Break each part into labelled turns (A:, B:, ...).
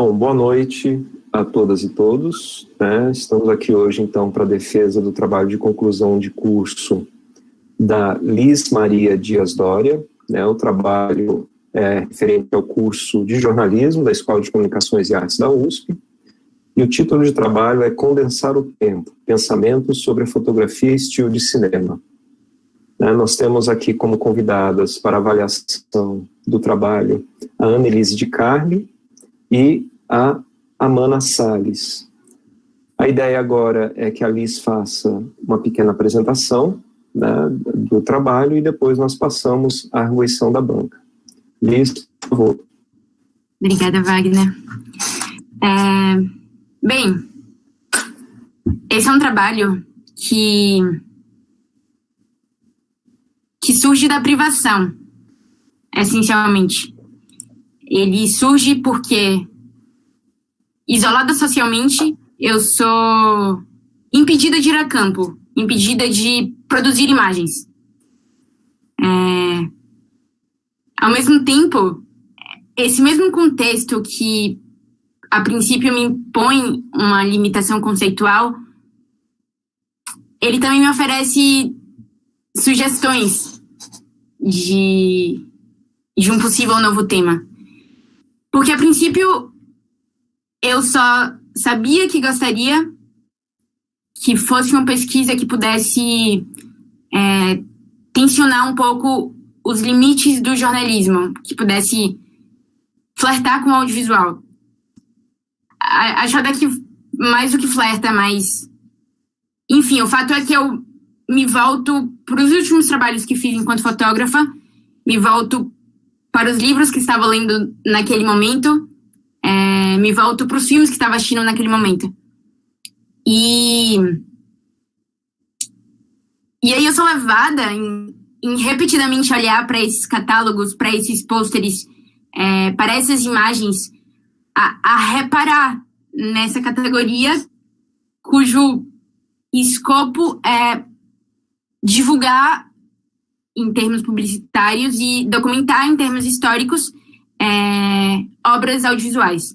A: Bom, boa noite a todas e todos, né? Estamos aqui hoje, então, para a defesa do trabalho de conclusão de curso da Liz Maria Dias Doria, né? O trabalho é referente ao curso de jornalismo da Escola de Comunicações e Artes da USP, e o título de trabalho é Condensar o Tempo, Pensamentos sobre a Fotografia e Estilo de Cinema. Nós temos aqui como convidadas para avaliação do trabalho a Annelise de Carli e a Amana Salles. A ideia agora é que a Liz faça uma pequena apresentação, né, do trabalho e depois nós passamos à arguição da banca. Liz, por favor.
B: Obrigada, Wagner. Bem, esse é um trabalho que surge da privação, essencialmente. Ele surge porque, isolada socialmente, eu sou impedida de ir a campo, impedida de produzir imagens. Ao mesmo tempo, esse mesmo contexto que, a princípio, me impõe uma limitação conceitual, ele também me oferece sugestões de um possível novo tema. Porque, a princípio, eu só sabia que gostaria que fosse uma pesquisa que pudesse tensionar um pouco os limites do jornalismo, que pudesse flertar com o audiovisual. Acho até que mais do que flerta, mas... Enfim, o fato é que eu me volto para os últimos trabalhos que fiz enquanto fotógrafa, me volto para os livros que estava lendo naquele momento, me volto para os filmes que estava assistindo naquele momento. E aí eu sou levada em repetidamente olhar para esses catálogos, para esses pôsteres, para essas imagens, a reparar nessa categoria cujo escopo é divulgar em termos publicitários e documentar em termos históricos obras audiovisuais.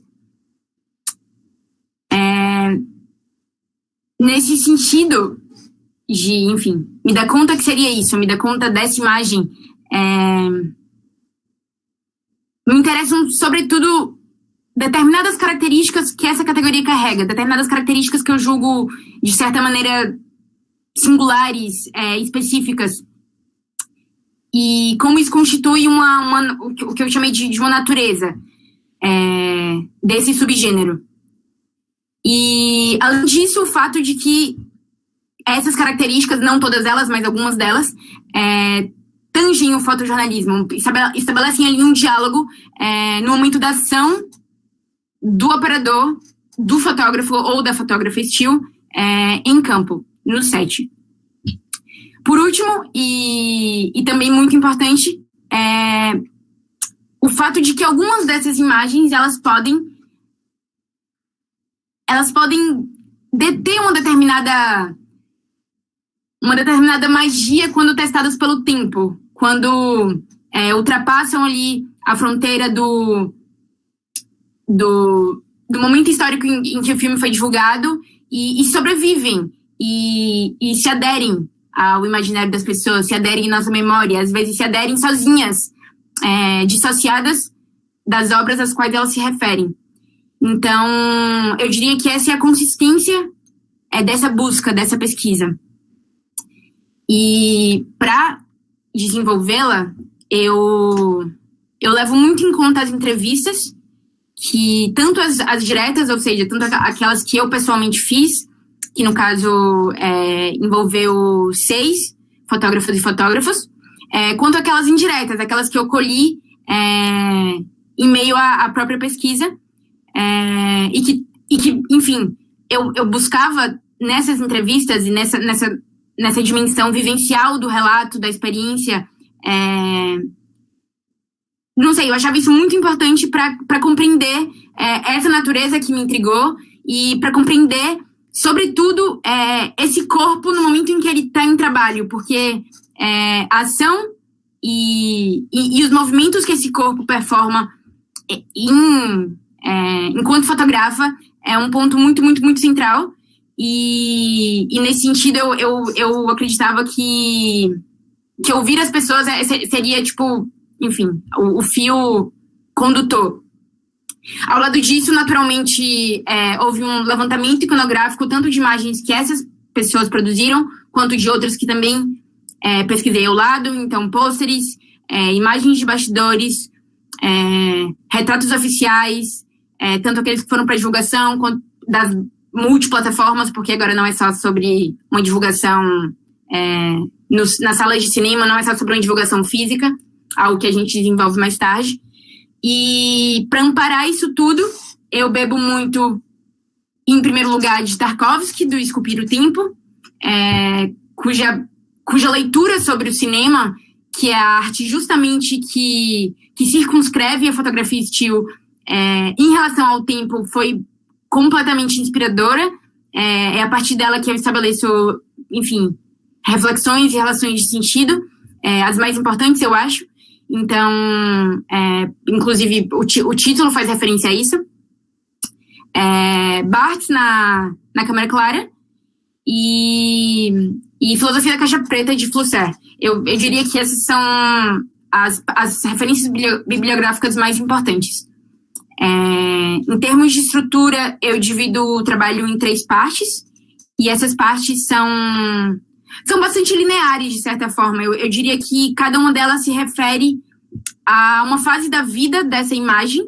B: Nesse sentido de, enfim, me dar conta que seria isso, me dar conta dessa imagem, me interessam, sobretudo, determinadas características que essa categoria carrega, determinadas características que eu julgo, de certa maneira, singulares, específicas, e como isso constitui o que eu chamei de uma natureza desse subgênero. E, além disso, o fato de que essas características, não todas elas, mas algumas delas, tangem o fotojornalismo, estabelecem ali um diálogo no momento da ação do operador, do fotógrafo ou da fotógrafa estilo em campo, no set. Por último, e também muito importante, o fato de que algumas dessas imagens elas podem deter uma determinada magia quando testadas pelo tempo, quando ultrapassam ali a fronteira do momento histórico em que o filme foi divulgado e sobrevivem e se aderem ao imaginário das pessoas, se aderem à nossa memória, às vezes se aderem sozinhas, dissociadas das obras às quais elas se referem. Então, eu diria que essa é a consistência dessa busca, dessa pesquisa. E para desenvolvê-la, eu levo muito em conta as entrevistas, que tanto as diretas, ou seja, tanto aquelas que eu pessoalmente fiz, que no caso envolveu 6 fotógrafos e fotógrafos, quanto aquelas indiretas, aquelas que eu colhi em meio à própria pesquisa, e que, enfim, eu buscava nessas entrevistas e nessa dimensão vivencial do relato, da experiência, não sei, eu achava isso muito importante para compreender essa natureza que me intrigou e para compreender, sobretudo, esse corpo no momento em que ele está em trabalho, porque a ação e os movimentos que esse corpo performa enquanto fotografa, é um ponto muito, muito, muito central. E nesse sentido, eu acreditava que ouvir as pessoas seria, tipo, enfim, o fio condutor. Ao lado disso, naturalmente, houve um levantamento iconográfico, tanto de imagens que essas pessoas produziram, quanto de outras que também pesquisei ao lado. Então, pôsteres, imagens de bastidores, retratos oficiais, tanto aqueles que foram para divulgação, quanto das multiplataformas, porque agora não é só sobre uma divulgação nas salas de cinema, não é só sobre uma divulgação física, algo que a gente desenvolve mais tarde. E para amparar isso tudo, eu bebo muito, em primeiro lugar, de Tarkovsky, do Esculpir o Tempo, cuja leitura sobre o cinema, que é a arte justamente que circunscreve a fotografia still em relação ao tempo, foi completamente inspiradora. É a partir dela que eu estabeleço, enfim, reflexões e relações de sentido, as mais importantes, eu acho. Então, inclusive, o título faz referência a isso. Barthes na Câmara Clara e Filosofia da Caixa Preta, de Flusser. Eu diria que essas são as referências bibliográficas mais importantes. Em termos de estrutura, eu divido o trabalho em 3 partes, e essas partes são bastante lineares, de certa forma. Eu diria que cada uma delas se refere a uma fase da vida dessa imagem,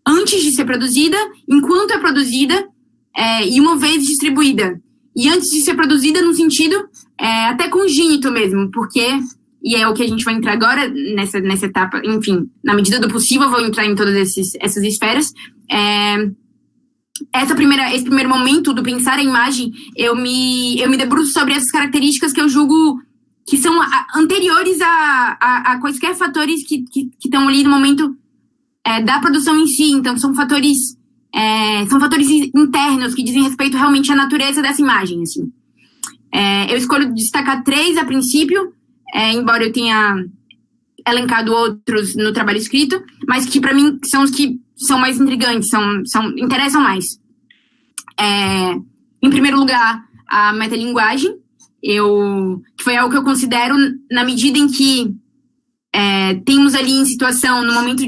B: antes de ser produzida, enquanto é produzida, e uma vez distribuída. E antes de ser produzida, no sentido até congênito mesmo, porque, e é o que a gente vai entrar agora, nessa etapa, enfim, na medida do possível, eu vou entrar em todas essas esferas. Esse primeiro momento do pensar a imagem, eu me debruço sobre essas características que eu julgo que são anteriores a quaisquer fatores que estão ali no momento da produção em si. Então, são fatores internos que dizem respeito realmente à natureza dessa imagem, assim. Eu escolho destacar 3 a princípio, embora eu tenha elencado outros no trabalho escrito, mas que para mim são os que são mais intrigantes, interessam mais. Em primeiro lugar, a metalinguagem, que foi algo que eu considero na medida em que temos ali em situação, no momento,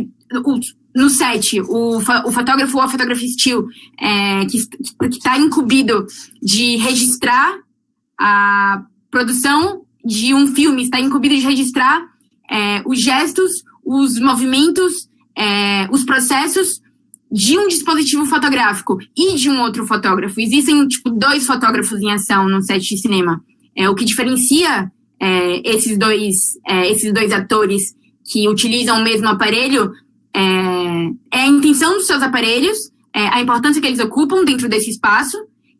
B: no set, o fotógrafo ou a fotografia still, que está incumbido de registrar a produção de um filme, está incumbido de registrar os gestos, os movimentos, os processos de um dispositivo fotográfico e de um outro fotógrafo. Existem, 2 fotógrafos em ação num set de cinema. O que diferencia esses dois atores que utilizam o mesmo aparelho é a intenção dos seus aparelhos, a importância que eles ocupam dentro desse espaço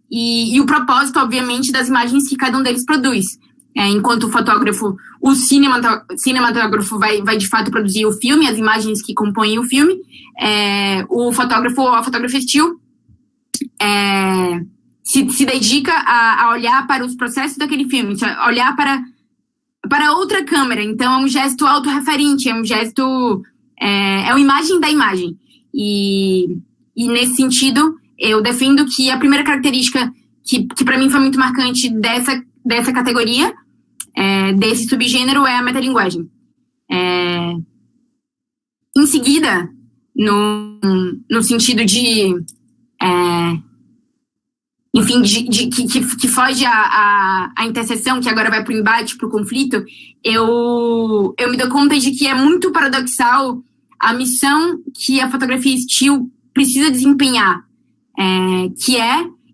B: e o propósito, obviamente, das imagens que cada um deles produz. Enquanto o fotógrafo, o cinematógrafo vai de fato produzir o filme, as imagens que compõem o filme, o fotógrafo ou a fotografia still se dedica a olhar para os processos daquele filme, a olhar para outra câmera. Então, é um gesto autorreferente, é um gesto, é uma imagem da imagem. E nesse sentido, eu defendo que a primeira característica que para mim foi muito marcante dessa categoria, desse subgênero, é a metalinguagem. Em seguida, no sentido de enfim, que foge à interseção, que agora vai para o embate, para o conflito, eu me dou conta de que é muito paradoxal a missão que a fotografia still precisa desempenhar,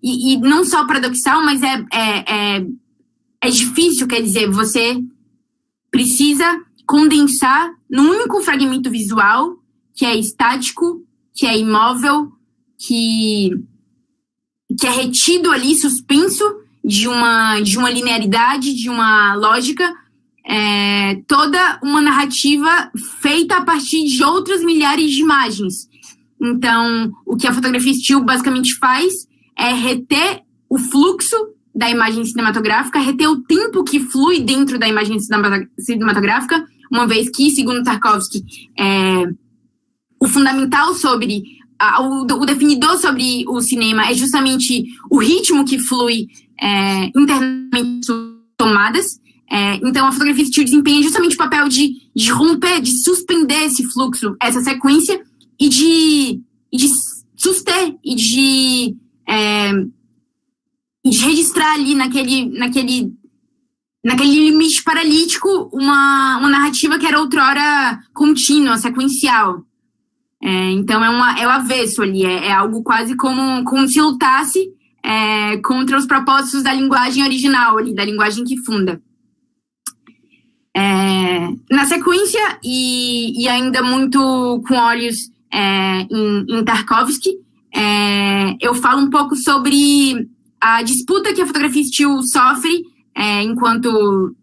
B: e não só paradoxal, mas é difícil, quer dizer, você precisa condensar num único fragmento visual, que é estático, que é imóvel, que é retido ali, suspenso de uma linearidade, de uma lógica, toda uma narrativa feita a partir de outras milhares de imagens. Então, o que a fotografia still basicamente faz é reter o fluxo da imagem cinematográfica, reter o tempo que flui dentro da imagem cinematográfica, uma vez que, segundo Tarkovsky, o fundamental sobre, o definidor sobre o cinema é justamente o ritmo que flui internamente tomadas. Então, a fotografia still desempenha justamente o papel de romper, de suspender esse fluxo, essa sequência, e de suster, e de registrar ali naquele limite paralítico uma narrativa que era outrora contínua, sequencial. Então, é o avesso ali, é algo quase como se lutasse contra os propósitos da linguagem original, ali, da linguagem que funda. Na sequência, e ainda muito com olhos em Tarkovsky, eu falo um pouco sobre a disputa que a fotografia still sofre enquanto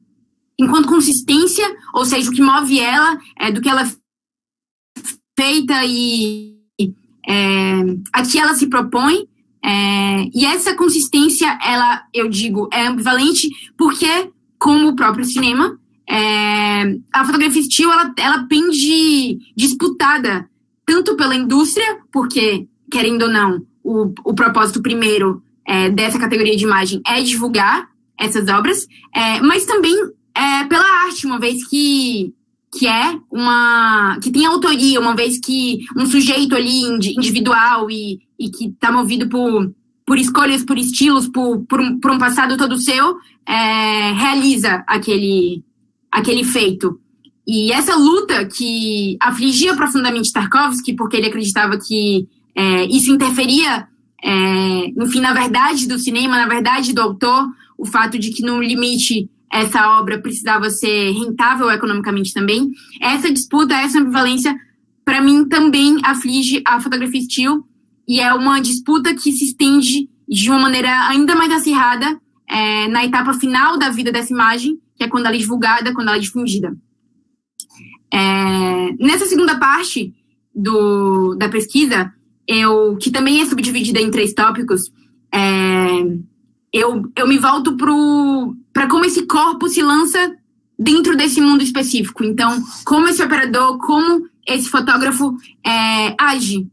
B: consistência, ou seja, o que move ela, do que ela é feita e a que ela se propõe. E essa consistência, eu digo, é ambivalente porque, como o próprio cinema, a fotografia still, ela pende disputada tanto pela indústria, porque, querendo ou não, o propósito primeiro dessa categoria de imagem é divulgar essas obras, mas também pela arte, uma vez que tem autoria, uma vez que um sujeito ali individual e que está movido por escolhas, por estilos, por um passado todo seu, realiza aquele feito. E essa luta que afligia profundamente Tarkovsky, porque ele acreditava que isso interferia, enfim, na verdade do cinema, na verdade do autor, o fato de que, no limite, essa obra precisava ser rentável economicamente também. Essa disputa, essa ambivalência, para mim, também aflige a fotografia still, e é uma disputa que se estende de uma maneira ainda mais acirrada na etapa final da vida dessa imagem, que é quando ela é divulgada, quando ela é difundida. Nessa segunda parte da pesquisa, que também é subdividida em 3 tópicos, eu me volto para como esse corpo se lança dentro desse mundo específico. Então, como esse operador, como esse fotógrafo age.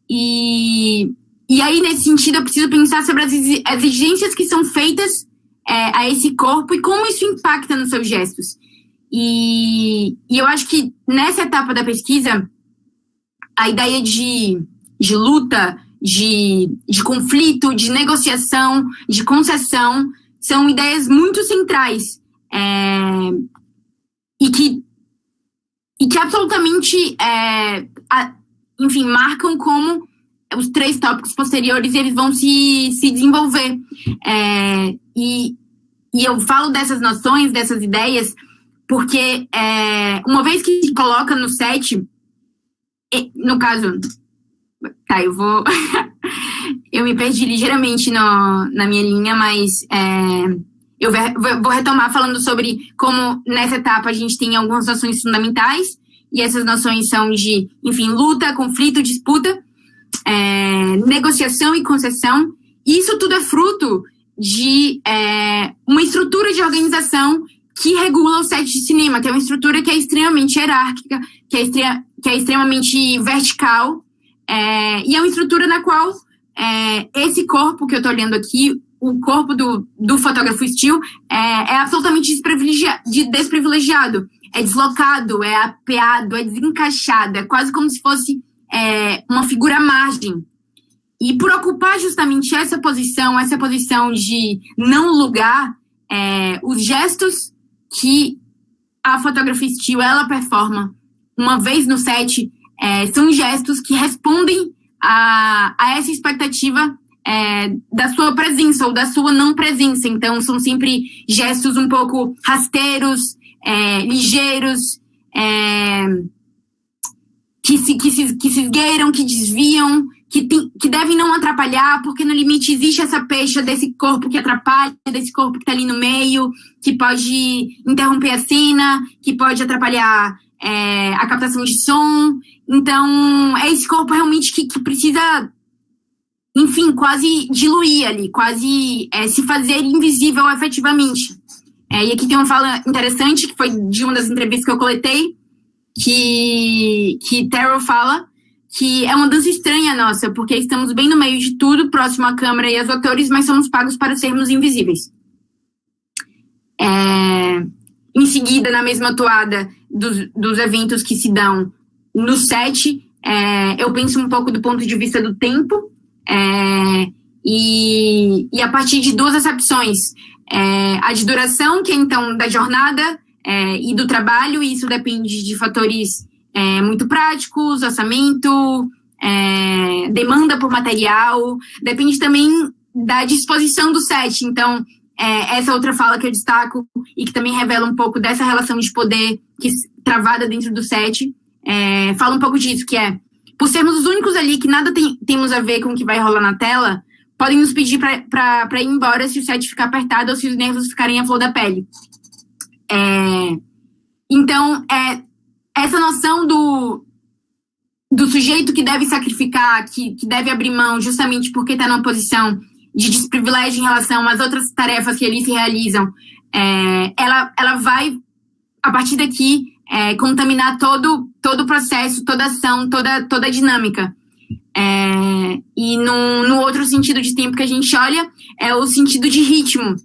B: E aí, nesse sentido, eu preciso pensar sobre as exigências que são feitas a esse corpo e como isso impacta nos seus gestos. E eu acho que nessa etapa da pesquisa, a ideia de luta, de conflito, de negociação, de concessão, são ideias muito centrais e que absolutamente, enfim, marcam como os 3 tópicos posteriores eles vão se desenvolver. E eu falo dessas noções, dessas ideias, porque uma vez que se coloca no set, no caso... Tá, eu me perdi ligeiramente na minha linha, mas eu vou retomar falando sobre como nessa etapa a gente tem algumas noções fundamentais, e essas noções são de, enfim, luta, conflito, disputa, negociação e concessão. E isso tudo é fruto de uma estrutura de organização que regula o set de cinema, que é uma estrutura que é extremamente hierárquica, que é extremamente vertical, e é uma estrutura na qual esse corpo que eu estou olhando aqui, o corpo do fotógrafo still, é absolutamente desprivilegiado, é deslocado, é apeado, é desencaixado, é quase como se fosse uma figura à margem. E por ocupar justamente essa posição de não lugar, os gestos que a fotografia still ela performa uma vez no set são gestos que respondem a essa expectativa da sua presença ou da sua não presença. Então, são sempre gestos um pouco rasteiros, ligeiros, que se esgueiram, que desviam, que devem não atrapalhar, porque no limite existe essa pecha desse corpo que atrapalha, desse corpo que está ali no meio, que pode interromper a cena, que pode atrapalhar a captação de som. Então, é esse corpo realmente que precisa, enfim, quase diluir ali, quase se fazer invisível efetivamente. E aqui tem uma fala interessante, que foi de uma das entrevistas que eu coletei, que Terrell fala, que é uma dança estranha nossa, porque estamos bem no meio de tudo, próximo à câmera e aos atores, mas somos pagos para sermos invisíveis. Em seguida, na mesma toada dos eventos que se dão no set, eu penso um pouco do ponto de vista do tempo, e a partir de duas acepções, a de duração, que é então da jornada e do trabalho, e isso depende de fatores muito práticos, orçamento, demanda por material, depende também da disposição do set. Então, essa outra fala que eu destaco e que também revela um pouco dessa relação de poder travada dentro do set, fala um pouco disso, que por sermos os únicos ali que nada temos a ver com o que vai rolar na tela, podem nos pedir para ir embora se o set ficar apertado ou se os nervos ficarem à flor da pele. Então, essa noção do sujeito que deve sacrificar, que deve abrir mão justamente porque está numa posição de desprivilégio em relação às outras tarefas que ali se realizam, ela vai, a partir daqui, contaminar todo o processo, toda a ação, toda a dinâmica. E no outro sentido de tempo que a gente olha, é o sentido de ritmo,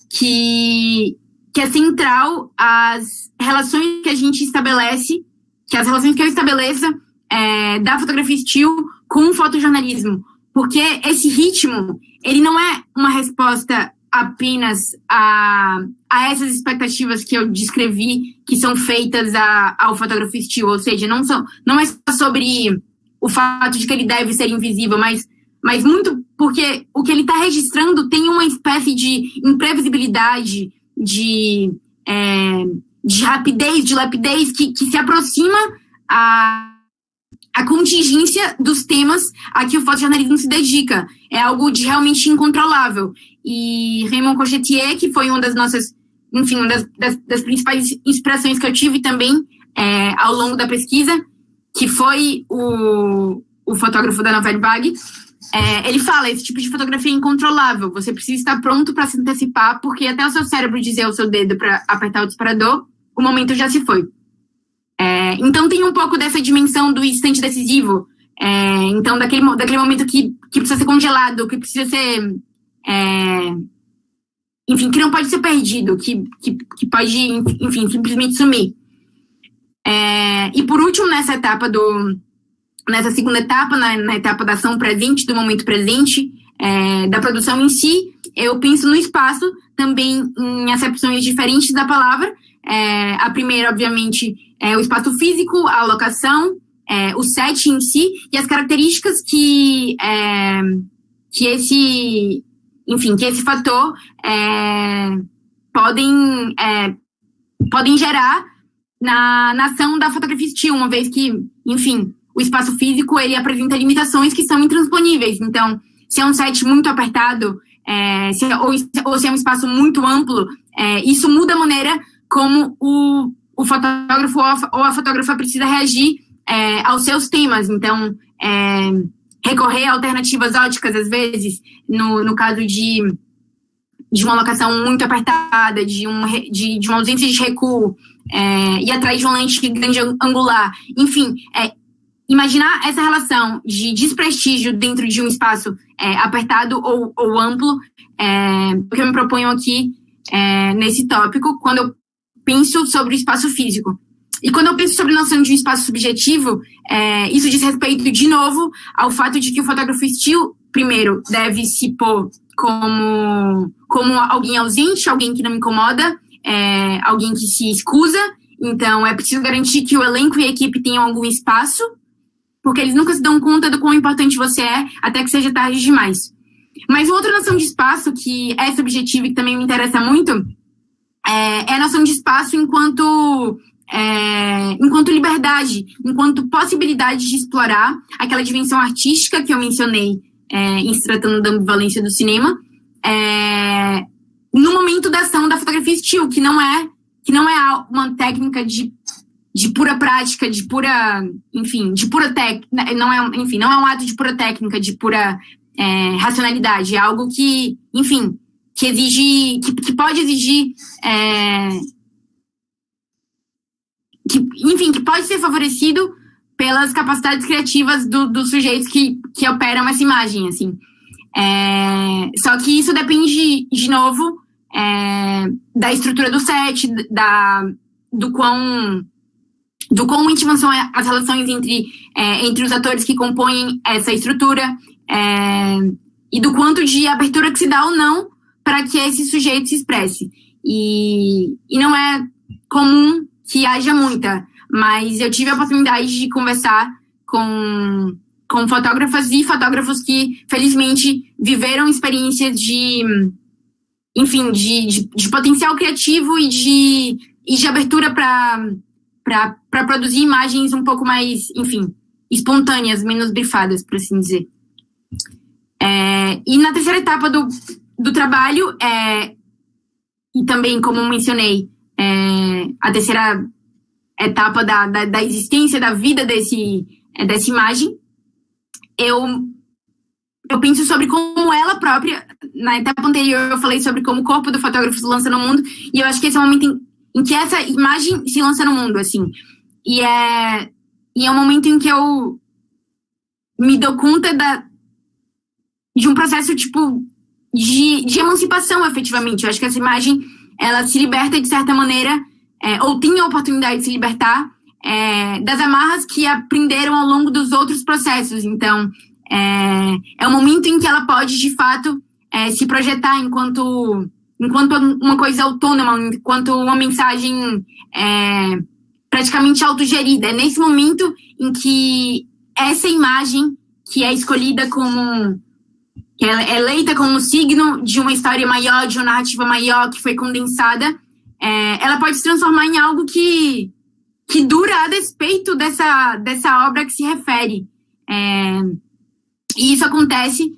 B: que é central às relações que a gente estabelece, que as relações que eu estabeleça da fotografia still com o fotojornalismo. Porque esse ritmo, ele não é uma resposta apenas a essas expectativas que eu descrevi, que são feitas ao fotógrafo still, ou seja, não é só sobre o fato de que ele deve ser invisível, mas muito porque o que ele está registrando tem uma espécie de imprevisibilidade, de rapidez, de lapidez, que se aproxima a contingência dos temas a que o fotojornalismo se dedica. É algo de realmente incontrolável. E Raymond Cochetier, que foi uma das nossas, enfim, uma das principais inspirações que eu tive também ao longo da pesquisa, que foi o fotógrafo da Nouvelle Vague, ele fala, esse tipo de fotografia é incontrolável, você precisa estar pronto para se antecipar, porque até o seu cérebro dizer ao seu dedo para apertar o disparador, o momento já se foi. Então tem um pouco dessa dimensão do instante decisivo, então daquele momento que precisa ser congelado, que precisa ser, enfim, que não pode ser perdido, que pode, enfim, simplesmente sumir. E por último, nessa segunda etapa, na etapa da ação presente, do momento presente, da produção em si, eu penso no espaço também em acepções diferentes da palavra. A primeira, obviamente, é o espaço físico, a locação, o set em si e as características que esse fator podem gerar na ação da fotografia still, uma vez que, enfim, o espaço físico ele apresenta limitações que são intransponíveis. Então, se é um set muito apertado, ou se é um espaço muito amplo, isso muda a maneira como o fotógrafo ou a fotógrafa precisa reagir aos seus temas. Então, recorrer a alternativas óticas, às vezes, no caso de uma locação muito apertada, de uma ausência de recuo, e atrás de uma lente grande angular. Enfim, imaginar essa relação de desprestígio dentro de um espaço apertado ou amplo, o que eu me proponho aqui nesse tópico, quando eu penso sobre o espaço físico. E quando eu penso sobre a noção de um espaço subjetivo, isso diz respeito, de novo, ao fato de que o fotógrafo still, primeiro, deve se pôr como alguém ausente, alguém que não me incomoda, alguém que se escusa. Então, é preciso garantir que o elenco e a equipe tenham algum espaço, porque eles nunca se dão conta do quão importante você é, até que seja tarde demais. Mas uma outra noção de espaço, que é subjetiva e que também me interessa muito, é a noção de espaço enquanto liberdade, enquanto possibilidade de explorar aquela dimensão artística que eu mencionei em se tratando da ambivalência do cinema, no momento da ação da fotografia still, que não é uma técnica de pura prática, de pura técnica, não é um ato de pura técnica, de pura racionalidade, é algo que, enfim, que exige, que pode exigir, que pode ser favorecido pelas capacidades criativas dos sujeitos que operam essa imagem, assim. Só que isso depende, de novo, da estrutura do set, do quão íntimas são as relações entre os atores que compõem essa estrutura, e do quanto de abertura que se dá ou não para que esse sujeito se expresse. E não é comum que haja muita, mas eu tive a oportunidade de conversar com fotógrafas e fotógrafos que, felizmente, viveram experiências de potencial criativo e de abertura para produzir imagens um pouco mais, espontâneas, menos brifadas, por assim dizer. E na terceira etapa do trabalho, e também, como mencionei, a terceira etapa da existência, da vida dessa imagem, eu penso sobre como ela própria, na etapa anterior eu falei sobre como o corpo do fotógrafo se lança no mundo, e eu acho que esse é o momento em que essa imagem se lança no mundo, assim. E é um momento em que eu me dou conta de um processo, de emancipação, efetivamente. Eu acho que essa imagem, ela se liberta, de certa maneira, ou tem a oportunidade de se libertar das amarras que aprenderam ao longo dos outros processos. Então, é um momento em que ela pode, de fato, se projetar enquanto uma coisa autônoma, enquanto uma mensagem praticamente autogerida. É nesse momento em que essa imagem, que é escolhida que é eleita como signo de uma história maior, de uma narrativa maior, que foi condensada, ela pode se transformar em algo que dura a despeito dessa obra que se refere. E isso acontece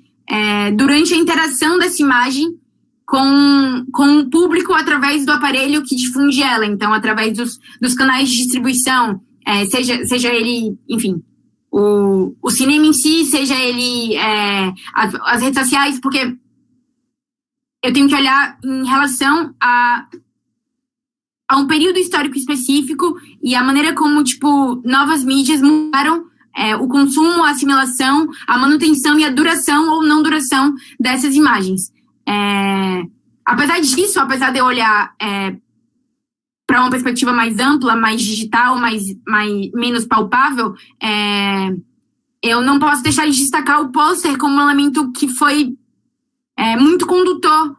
B: durante a interação dessa imagem com o público através do aparelho que difunde ela. Então, através dos canais de distribuição, seja ele, o cinema em si, seja ele as redes sociais, porque eu tenho que olhar em relação a um período histórico específico e a maneira como, novas mídias mudaram o consumo, a assimilação, a manutenção e a duração ou não duração dessas imagens. Apesar disso, apesar de eu olhar para uma perspectiva mais ampla, mais digital, menos palpável, eu não posso deixar de destacar o pôster como um elemento que foi muito condutor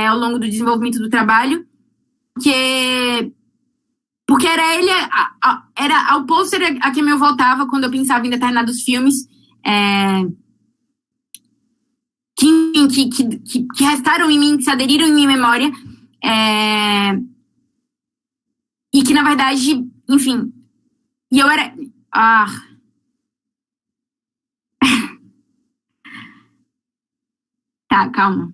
B: ao longo do desenvolvimento do trabalho, porque era ele, era ao pôster a quem eu voltava quando eu pensava em determinados filmes que restaram em mim, que se aderiram em minha memória, e que, na verdade, e eu era... Tá, calma.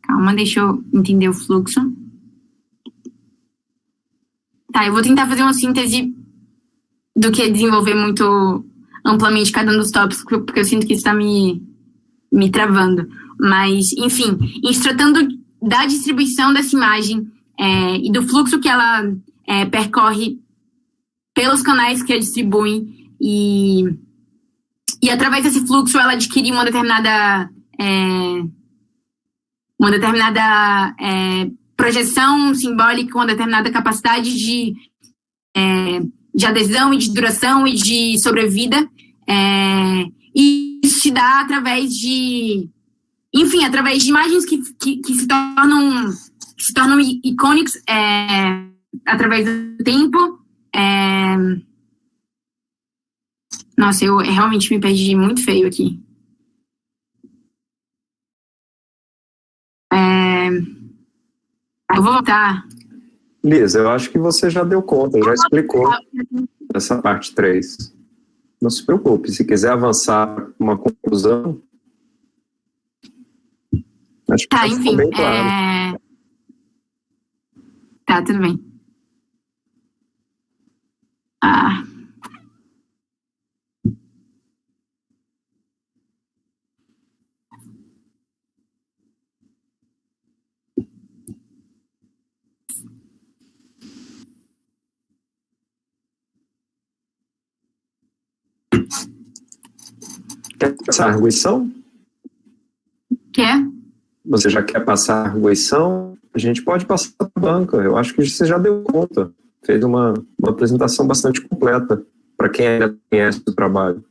B: Calma, deixa eu entender o fluxo. Tá, eu vou tentar fazer uma síntese do que desenvolver muito amplamente cada um dos tópicos, porque eu sinto que isso está me travando. Mas, em se tratando da distribuição dessa imagem e do fluxo que ela percorre pelos canais que a distribuem, e através desse fluxo ela adquire uma determinada projeção simbólica, uma determinada capacidade de adesão e de duração e de sobrevida, e isso se dá através de imagens que se tornam icônicas através do tempo. Nossa, eu realmente me perdi muito feio aqui. Eu vou voltar.
A: Liz, eu acho que você já deu conta, já explicou essa parte 3. Não se preocupe, se quiser avançar para uma conclusão, acho que ficou bem claro.
B: Tá, tudo bem.
A: Quer passar a arguição?
B: Quer?
A: Você já quer passar a arguição? A gente pode passar para a banca. Eu acho que você já deu conta. Fez uma apresentação bastante completa para quem ainda conhece o trabalho.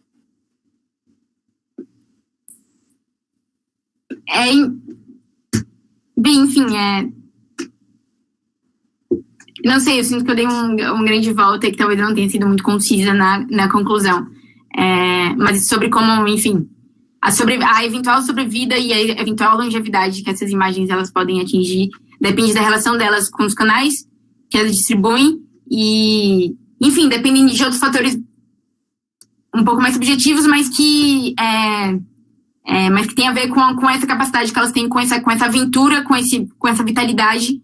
B: Bem, enfim, não sei, eu sinto que eu dei uma grande volta e que talvez não tenha sido muito concisa na conclusão. Mas sobre como, enfim, sobre a eventual sobrevida e a eventual longevidade que essas imagens elas podem atingir depende da relação delas com os canais que elas distribuem e, enfim, dependem de outros fatores um pouco mais subjetivos, mas que tem a ver com essa capacidade que elas têm, com essa aventura, com essa vitalidade,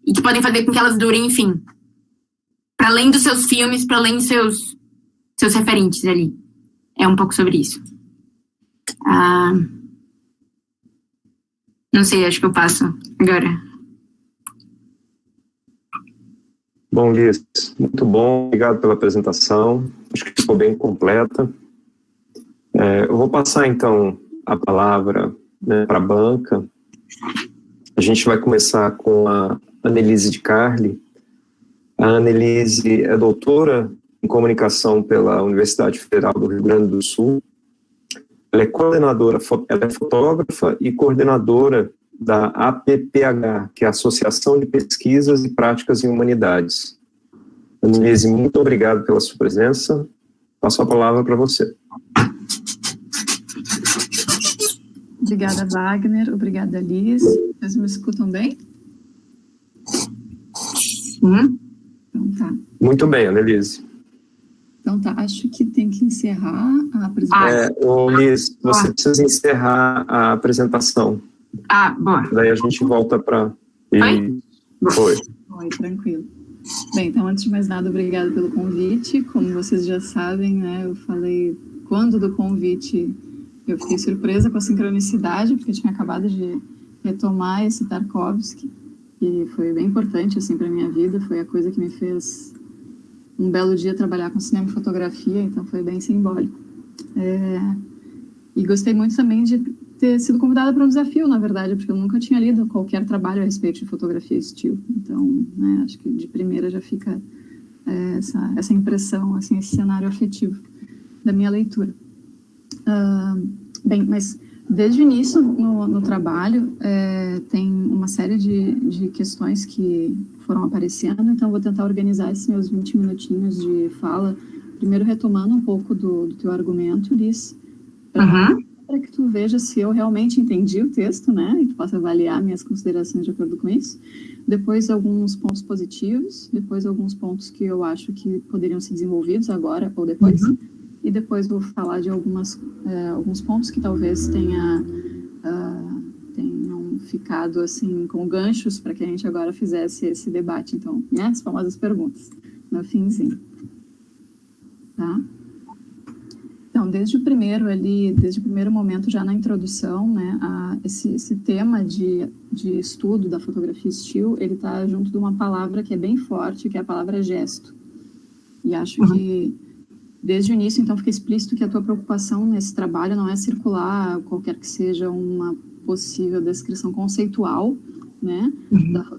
B: e que podem fazer com que elas durem, enfim, para além dos seus filmes, para além dos seus referentes ali. É um pouco sobre isso. Não sei, acho que eu passo agora.
A: Bom, Liz, muito bom. Obrigado pela apresentação. Acho que ficou bem completa. Eu vou passar, então, a palavra, né, para a banca. A gente vai começar com a Annelise de Carli. A Annelise é doutora em comunicação pela Universidade Federal do Rio Grande do Sul. Ela é coordenadora, ela é fotógrafa e coordenadora da APPH, que é a Associação de Pesquisas e Práticas em Humanidades. Annelise, muito obrigado pela sua presença. Passo a palavra para você.
C: Obrigada, Wagner. Obrigada, Liz. Vocês me escutam bem? Então tá.
A: Muito bem, Annelise.
C: Então tá, acho que tem que encerrar a apresentação.
A: Liz, você precisa encerrar a apresentação.
B: Boa.
A: Daí a gente volta para... Foi.
C: Oi, tranquilo. Bem, então, antes de mais nada, obrigada pelo convite. Como vocês já sabem, né, eu falei quando do convite, eu fiquei surpresa com a sincronicidade, porque eu tinha acabado de retomar esse Tarkovsky, que foi bem importante, assim, para minha vida. Foi a coisa que me fez um belo dia trabalhar com cinema e fotografia, então foi bem simbólico. E gostei muito também de ter sido convidada para um desafio, na verdade, porque eu nunca tinha lido qualquer trabalho a respeito de fotografia e estilo. Então, né, acho que de primeira já fica essa impressão, assim, esse cenário afetivo da minha leitura. Bem, mas desde o início no trabalho tem uma série de questões que foram aparecendo, então vou tentar organizar esses meus 20 minutinhos de fala, primeiro retomando um pouco do teu argumento, Liz, para que tu veja se eu realmente entendi o texto, né, e tu possa avaliar minhas considerações de acordo com isso. Depois alguns pontos positivos, depois alguns pontos que eu acho que poderiam ser desenvolvidos agora ou depois, e depois vou falar de alguns pontos que talvez tenham ficado assim com ganchos para que a gente agora fizesse esse debate. Então, né, as famosas perguntas no finzinho, tá? Então, desde o primeiro momento, já na introdução, né, esse tema de estudo da fotografia estilo, ele está junto de uma palavra que é bem forte, que é a palavra gesto. E acho que, desde o início, então, fica explícito que a tua preocupação nesse trabalho não é circular qualquer que seja uma possível descrição conceitual, né,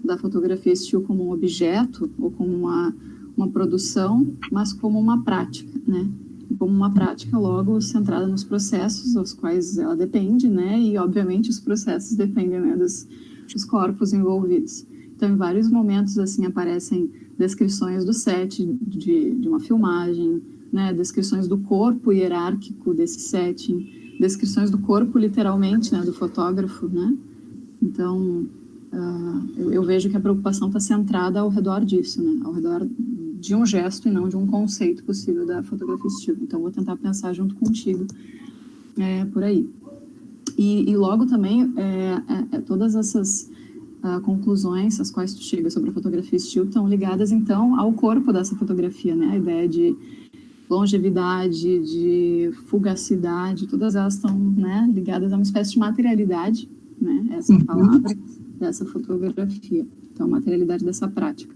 C: da fotografia estilo como um objeto ou como uma produção, mas como uma prática, né? Como uma prática, logo, centrada nos processos aos quais ela depende, né? E, obviamente, os processos dependem, né, dos corpos envolvidos. Então, em vários momentos, assim, aparecem descrições do set de uma filmagem, né? Descrições do corpo hierárquico desse setting, descrições do corpo, literalmente, né? Do fotógrafo, né? Então, eu vejo que a preocupação está centrada ao redor disso, né? Ao redor de um gesto e não de um conceito possível da fotografia estilo. Então, vou tentar pensar junto contigo por aí. E logo também, todas essas conclusões às quais tu chega sobre a fotografia estilo estão ligadas, então, ao corpo dessa fotografia, né? A ideia de longevidade, de fugacidade, todas elas estão, né, ligadas a uma espécie de materialidade, né? Essa palavra dessa fotografia. Então, materialidade dessa prática.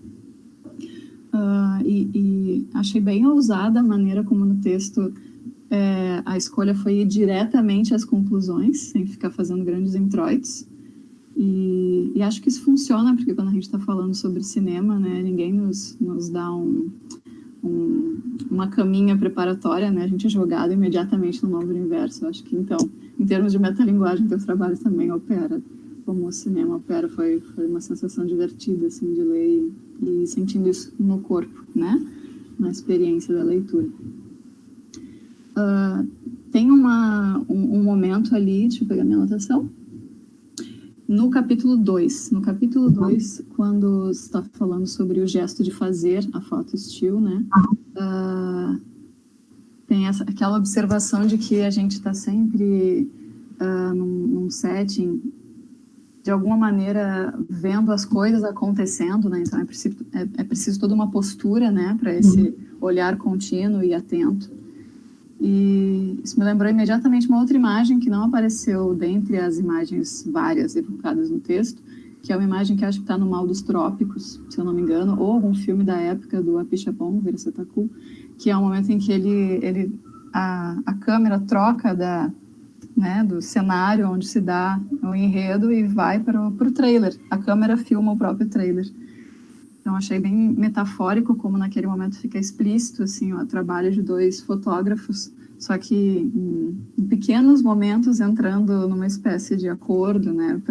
C: E achei bem ousada a maneira como no texto a escolha foi ir diretamente às conclusões, sem ficar fazendo grandes introitos. E acho que isso funciona, porque quando a gente está falando sobre cinema, né, ninguém nos dá uma caminha preparatória, né, a gente é jogado imediatamente no novo universo. Acho que, então, em termos de metalinguagem, teu trabalho também opera como o cinema opera. Foi uma sensação divertida, assim, de ler e sentindo isso no corpo, né, na experiência da leitura. Tem um momento ali, deixa eu pegar minha anotação, no capítulo 2, quando você está falando sobre o gesto de fazer a foto still, né, tem aquela observação de que a gente está sempre num setting, de alguma maneira, vendo as coisas acontecendo, né, então é preciso toda uma postura, né, para esse olhar contínuo e atento. E isso me lembrou imediatamente uma outra imagem que não apareceu dentre as imagens várias evocadas no texto, que é uma imagem que acho que está no Mal dos Trópicos, se eu não me engano, ou algum filme da época do Apichatpong Weerasethakul, que é um momento em que a câmera troca do cenário onde se dá o enredo e vai para o trailer. A câmera filma o próprio trailer. Então, achei bem metafórico como naquele momento fica explícito assim, o trabalho de dois fotógrafos, só que em pequenos momentos entrando numa espécie de acordo, né,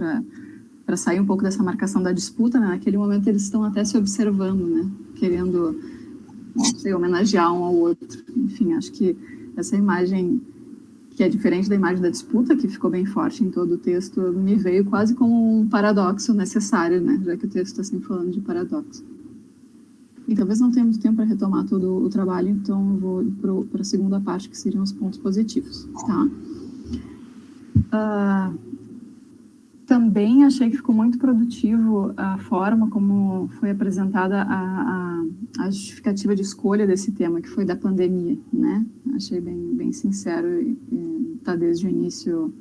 C: para sair um pouco dessa marcação da disputa, né? Naquele momento eles estão até se observando, né, querendo, não sei, homenagear um ao outro. Enfim, acho que essa imagem, que é diferente da imagem da disputa, que ficou bem forte em todo o texto, me veio quase como um paradoxo necessário, né? Já que o texto está sempre falando de paradoxo. E talvez não tenha muito tempo para retomar todo o trabalho, então eu vou para a segunda parte, que seriam os pontos positivos. Tá? Também achei que ficou muito produtivo a forma como foi apresentada a justificativa de escolha desse tema, que foi da pandemia, né? Achei bem sincero e tá desde o início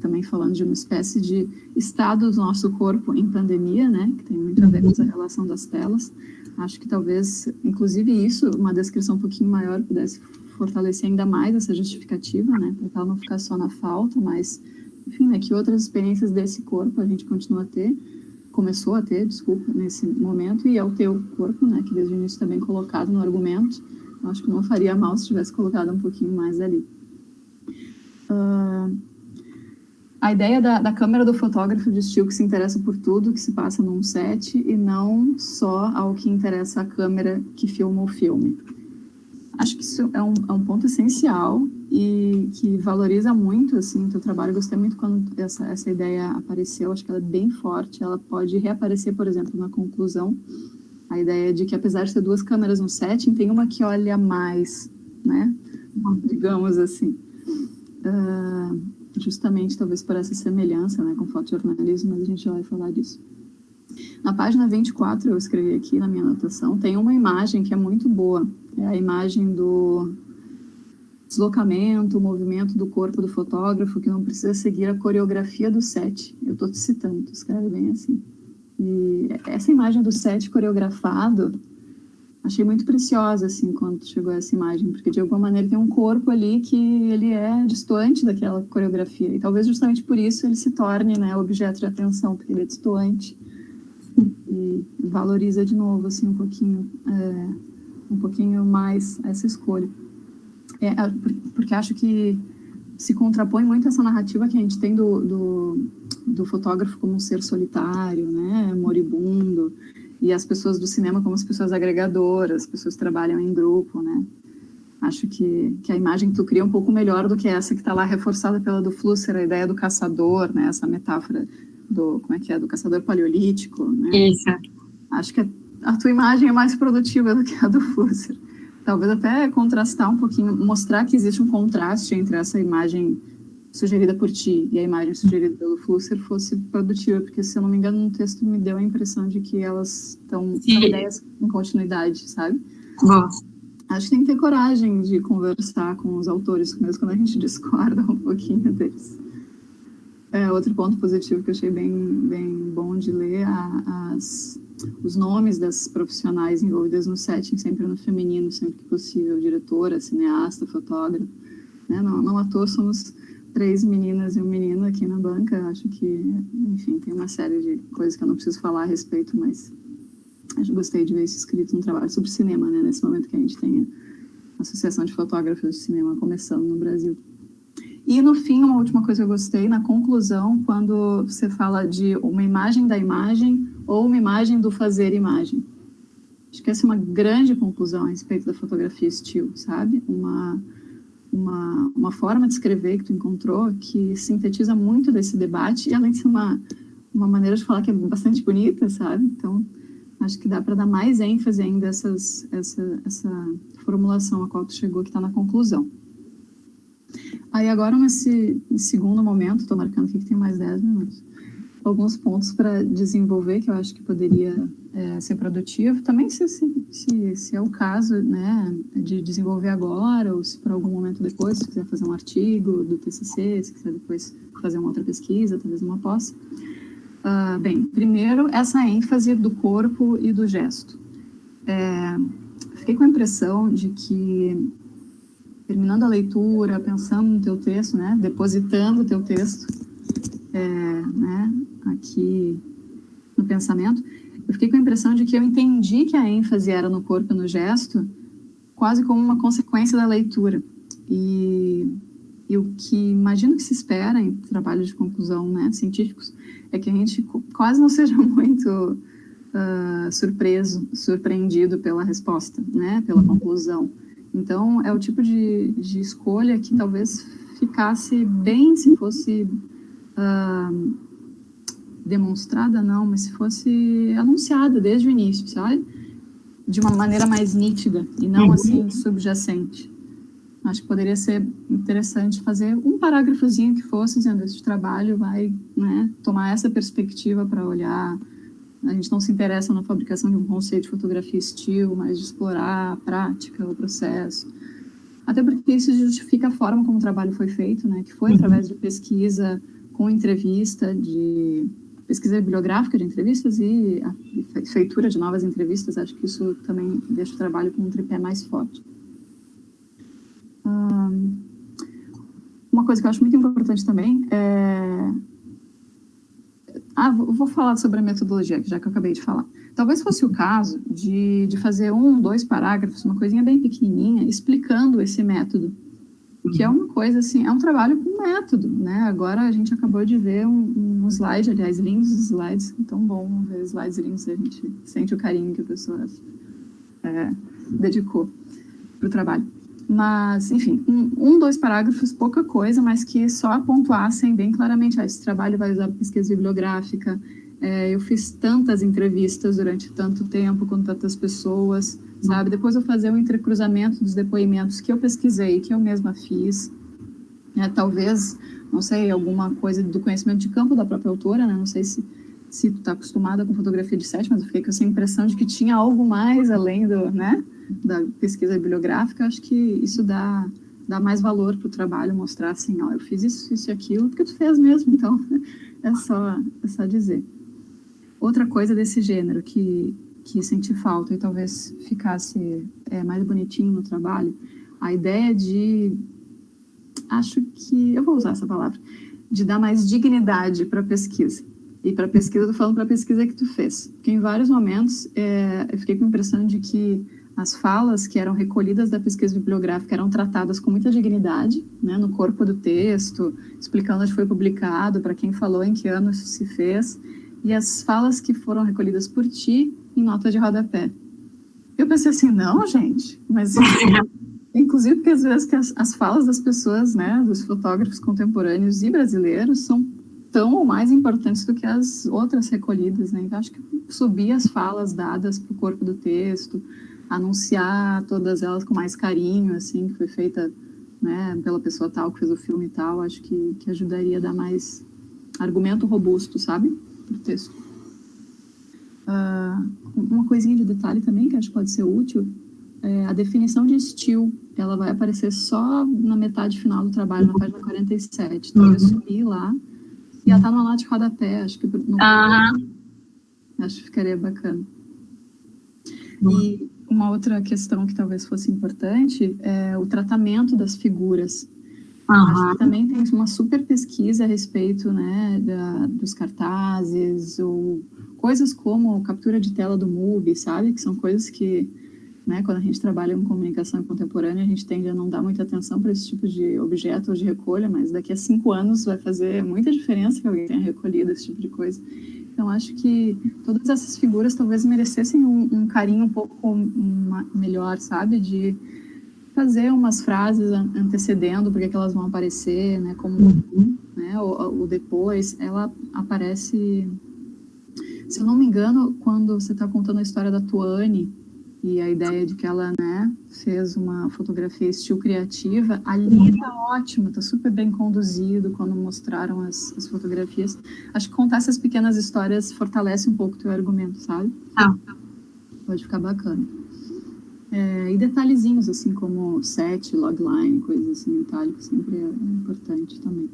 C: também falando de uma espécie de estado do nosso corpo em pandemia, né? Que tem muito a ver com essa relação das telas. Acho que talvez, inclusive isso, uma descrição um pouquinho maior pudesse fortalecer ainda mais essa justificativa, né? Para ela não ficar só na falta, mas enfim, né, que outras experiências desse corpo a gente começou a ter, nesse momento, e é o teu corpo, né, que desde o início está bem colocado no argumento. Eu acho que não faria mal se tivesse colocado um pouquinho mais ali. A ideia da câmera do fotógrafo de estilo que se interessa por tudo que se passa num set e não só ao que interessa a câmera que filma o filme. Acho que isso é um ponto essencial e que valoriza muito assim, o teu trabalho. Eu gostei muito quando essa ideia apareceu, acho que ela é bem forte. Ela pode reaparecer, por exemplo, na conclusão. A ideia de que, apesar de ter duas câmeras no setting, tem uma que olha mais, né? Digamos assim. Justamente, talvez por essa semelhança, né, com fotojornalismo, mas a gente já vai falar disso. Na página 24, eu escrevi aqui na minha anotação, tem uma imagem que é muito boa. É a imagem do deslocamento, o movimento do corpo do fotógrafo, que não precisa seguir a coreografia do set. Eu estou te citando, tu escreve bem assim. E essa imagem do set coreografado, achei muito preciosa, assim, quando chegou essa imagem, porque de alguma maneira tem um corpo ali que ele é distante daquela coreografia. E talvez justamente por isso ele se torne, né, objeto de atenção, porque ele é distante. E valoriza de novo, assim, um pouquinho mais essa escolha. Porque acho que se contrapõe muito essa narrativa que a gente tem do fotógrafo como um ser solitário, né, moribundo, e as pessoas do cinema como as pessoas agregadoras, as pessoas que trabalham em grupo, né. Acho que a imagem que tu cria é um pouco melhor do que essa que está lá reforçada pela do Flusser, a ideia do caçador, né, essa metáfora do caçador paleolítico, né.
B: Isso.
C: Acho que a tua imagem é mais produtiva do que a do Flusser. Talvez até contrastar um pouquinho, mostrar que existe um contraste entre essa imagem sugerida por ti e a imagem sugerida pelo Flusser fosse produtiva, porque, se eu não me engano, no texto me deu a impressão de que elas são ideias em continuidade, sabe?
B: Bom.
C: Acho que tem que ter coragem de conversar com os autores, mesmo quando a gente discorda um pouquinho deles. Outro ponto positivo que eu achei bem bom de ler, os nomes das profissionais envolvidas no setting, sempre no feminino, sempre que possível, diretora, cineasta, fotógrafa, né? Não à toa somos 3 meninas e um menino aqui na banca. Acho que, enfim, tem uma série de coisas que eu não preciso falar a respeito, mas eu gostei de ver isso escrito num trabalho sobre cinema, né? Nesse momento que a gente tem a Associação de Fotógrafos de Cinema começando no Brasil. E, no fim, uma última coisa que eu gostei, na conclusão, quando você fala de uma imagem da imagem ou uma imagem do fazer imagem. Acho que essa é uma grande conclusão a respeito da fotografia estilo, sabe? Uma forma de escrever que tu encontrou que sintetiza muito desse debate, e além de ser uma maneira de falar que é bastante bonita, sabe? Então, acho que dá para dar mais ênfase ainda a essa formulação a qual tu chegou, que está na conclusão. Aí agora, nesse segundo momento, estou marcando aqui que tem mais 10 minutos, alguns pontos para desenvolver, que eu acho que poderia ser produtivo. Também se é o caso, né, de desenvolver agora, ou se por algum momento depois, se quiser fazer um artigo do TCC, se quiser depois fazer uma outra pesquisa, talvez uma pós. Bem, primeiro, essa ênfase do corpo e do gesto. Fiquei com a impressão de que, terminando a leitura, pensando no teu texto, né, depositando o teu texto né, aqui no pensamento, eu fiquei com a impressão de que eu entendi que a ênfase era no corpo e no gesto, quase como uma consequência da leitura. E o que imagino que se espera em trabalhos de conclusão, né, científicos, é que a gente quase não seja muito surpreendido pela resposta, né, pela conclusão. Então, é o tipo de escolha que talvez ficasse bem se fosse demonstrada, não, mas se fosse anunciada desde o início, sabe? De uma maneira mais nítida e não assim subjacente. Acho que poderia ser interessante fazer um parágrafozinho que fosse dizendo: esse trabalho vai, né, tomar essa perspectiva para olhar. A gente não se interessa na fabricação de um conceito de fotografia estilo, mas de explorar a prática, o processo. Até porque isso justifica a forma como o trabalho foi feito, né? Que foi através de pesquisa com entrevista, de pesquisa bibliográfica de entrevistas e a feitura de novas entrevistas. Acho que isso também deixa o trabalho com um tripé mais forte. Uma coisa que eu acho muito importante também é... vou falar sobre a metodologia, já que eu acabei de falar. Talvez fosse o caso de fazer 1, 2 parágrafos, uma coisinha bem pequenininha, explicando esse método, que é uma coisa assim, é um trabalho com método, né? Agora a gente acabou de ver um slide, aliás, lindos slides, então bom ver slides lindos, a gente sente o carinho que a pessoa dedicou para o trabalho. Mas, enfim, 1, 2 parágrafos, pouca coisa, mas que só pontuassem bem claramente: esse trabalho vai usar pesquisa bibliográfica, eu fiz tantas entrevistas durante tanto tempo com tantas pessoas, sabe? Depois eu fazer um entrecruzamento dos depoimentos que eu pesquisei, que eu mesma fiz, talvez, não sei, alguma coisa do conhecimento de campo da própria autora, né? Não sei se tu está acostumada com fotografia de set, mas eu fiquei com essa impressão de que tinha algo mais além da pesquisa bibliográfica. Acho que isso dá mais valor para o trabalho, mostrar assim: eu fiz isso e aquilo, porque tu fez mesmo, então é só dizer. Outra coisa desse gênero que senti falta e talvez ficasse mais bonitinho no trabalho, a ideia de, acho que, eu vou usar essa palavra, de dar mais dignidade para a pesquisa. E para a pesquisa, eu estou falando para a pesquisa que tu fez. Porque em vários momentos eu fiquei com a impressão de que as falas que eram recolhidas da pesquisa bibliográfica eram tratadas com muita dignidade, né, no corpo do texto, explicando onde foi publicado, para quem falou, em que ano isso se fez, e as falas que foram recolhidas por ti em nota de rodapé. Eu pensei assim: não, gente, mas... Inclusive porque às vezes que as falas das pessoas, né, dos fotógrafos contemporâneos e brasileiros são tão ou mais importantes do que as outras recolhidas, né? Então, acho que subir as falas dadas para o corpo do texto, anunciar todas elas com mais carinho, assim, que foi feita, né, pela pessoa tal, que fez o filme e tal, acho que ajudaria a dar mais argumento robusto, sabe, para o texto. Uma coisinha de detalhe também, que acho que pode ser útil, a definição de estilo, ela vai aparecer só na metade final do trabalho, na página 47. Então, eu subi lá, E ela tá numa nota de rodapé, acho que acho que ficaria bacana. E uma outra questão que talvez fosse importante é o tratamento das figuras. Acho que também tem uma super pesquisa a respeito, né, dos cartazes, ou coisas como captura de tela do MUBI, sabe? Que são coisas que, né, quando a gente trabalha com comunicação contemporânea, a gente tende a não dar muita atenção para esse tipo de objeto ou de recolha, mas daqui a 5 anos vai fazer muita diferença que alguém tenha recolhido esse tipo de coisa. Então, acho que todas essas figuras talvez merecessem um carinho um pouco melhor, sabe? De fazer umas frases antecedendo porque que elas vão aparecer, né? Como né, o depois. Ela aparece, se eu não me engano, quando você está contando a história da Tuane e a ideia de que ela, né, fez uma fotografia estilo criativa, ali tá ótimo, tá super bem conduzido quando mostraram as fotografias. Acho que contar essas pequenas histórias fortalece um pouco o teu argumento, sabe? Pode ficar bacana. E detalhezinhos, assim, como set, logline, coisas assim, itálico, sempre é importante também.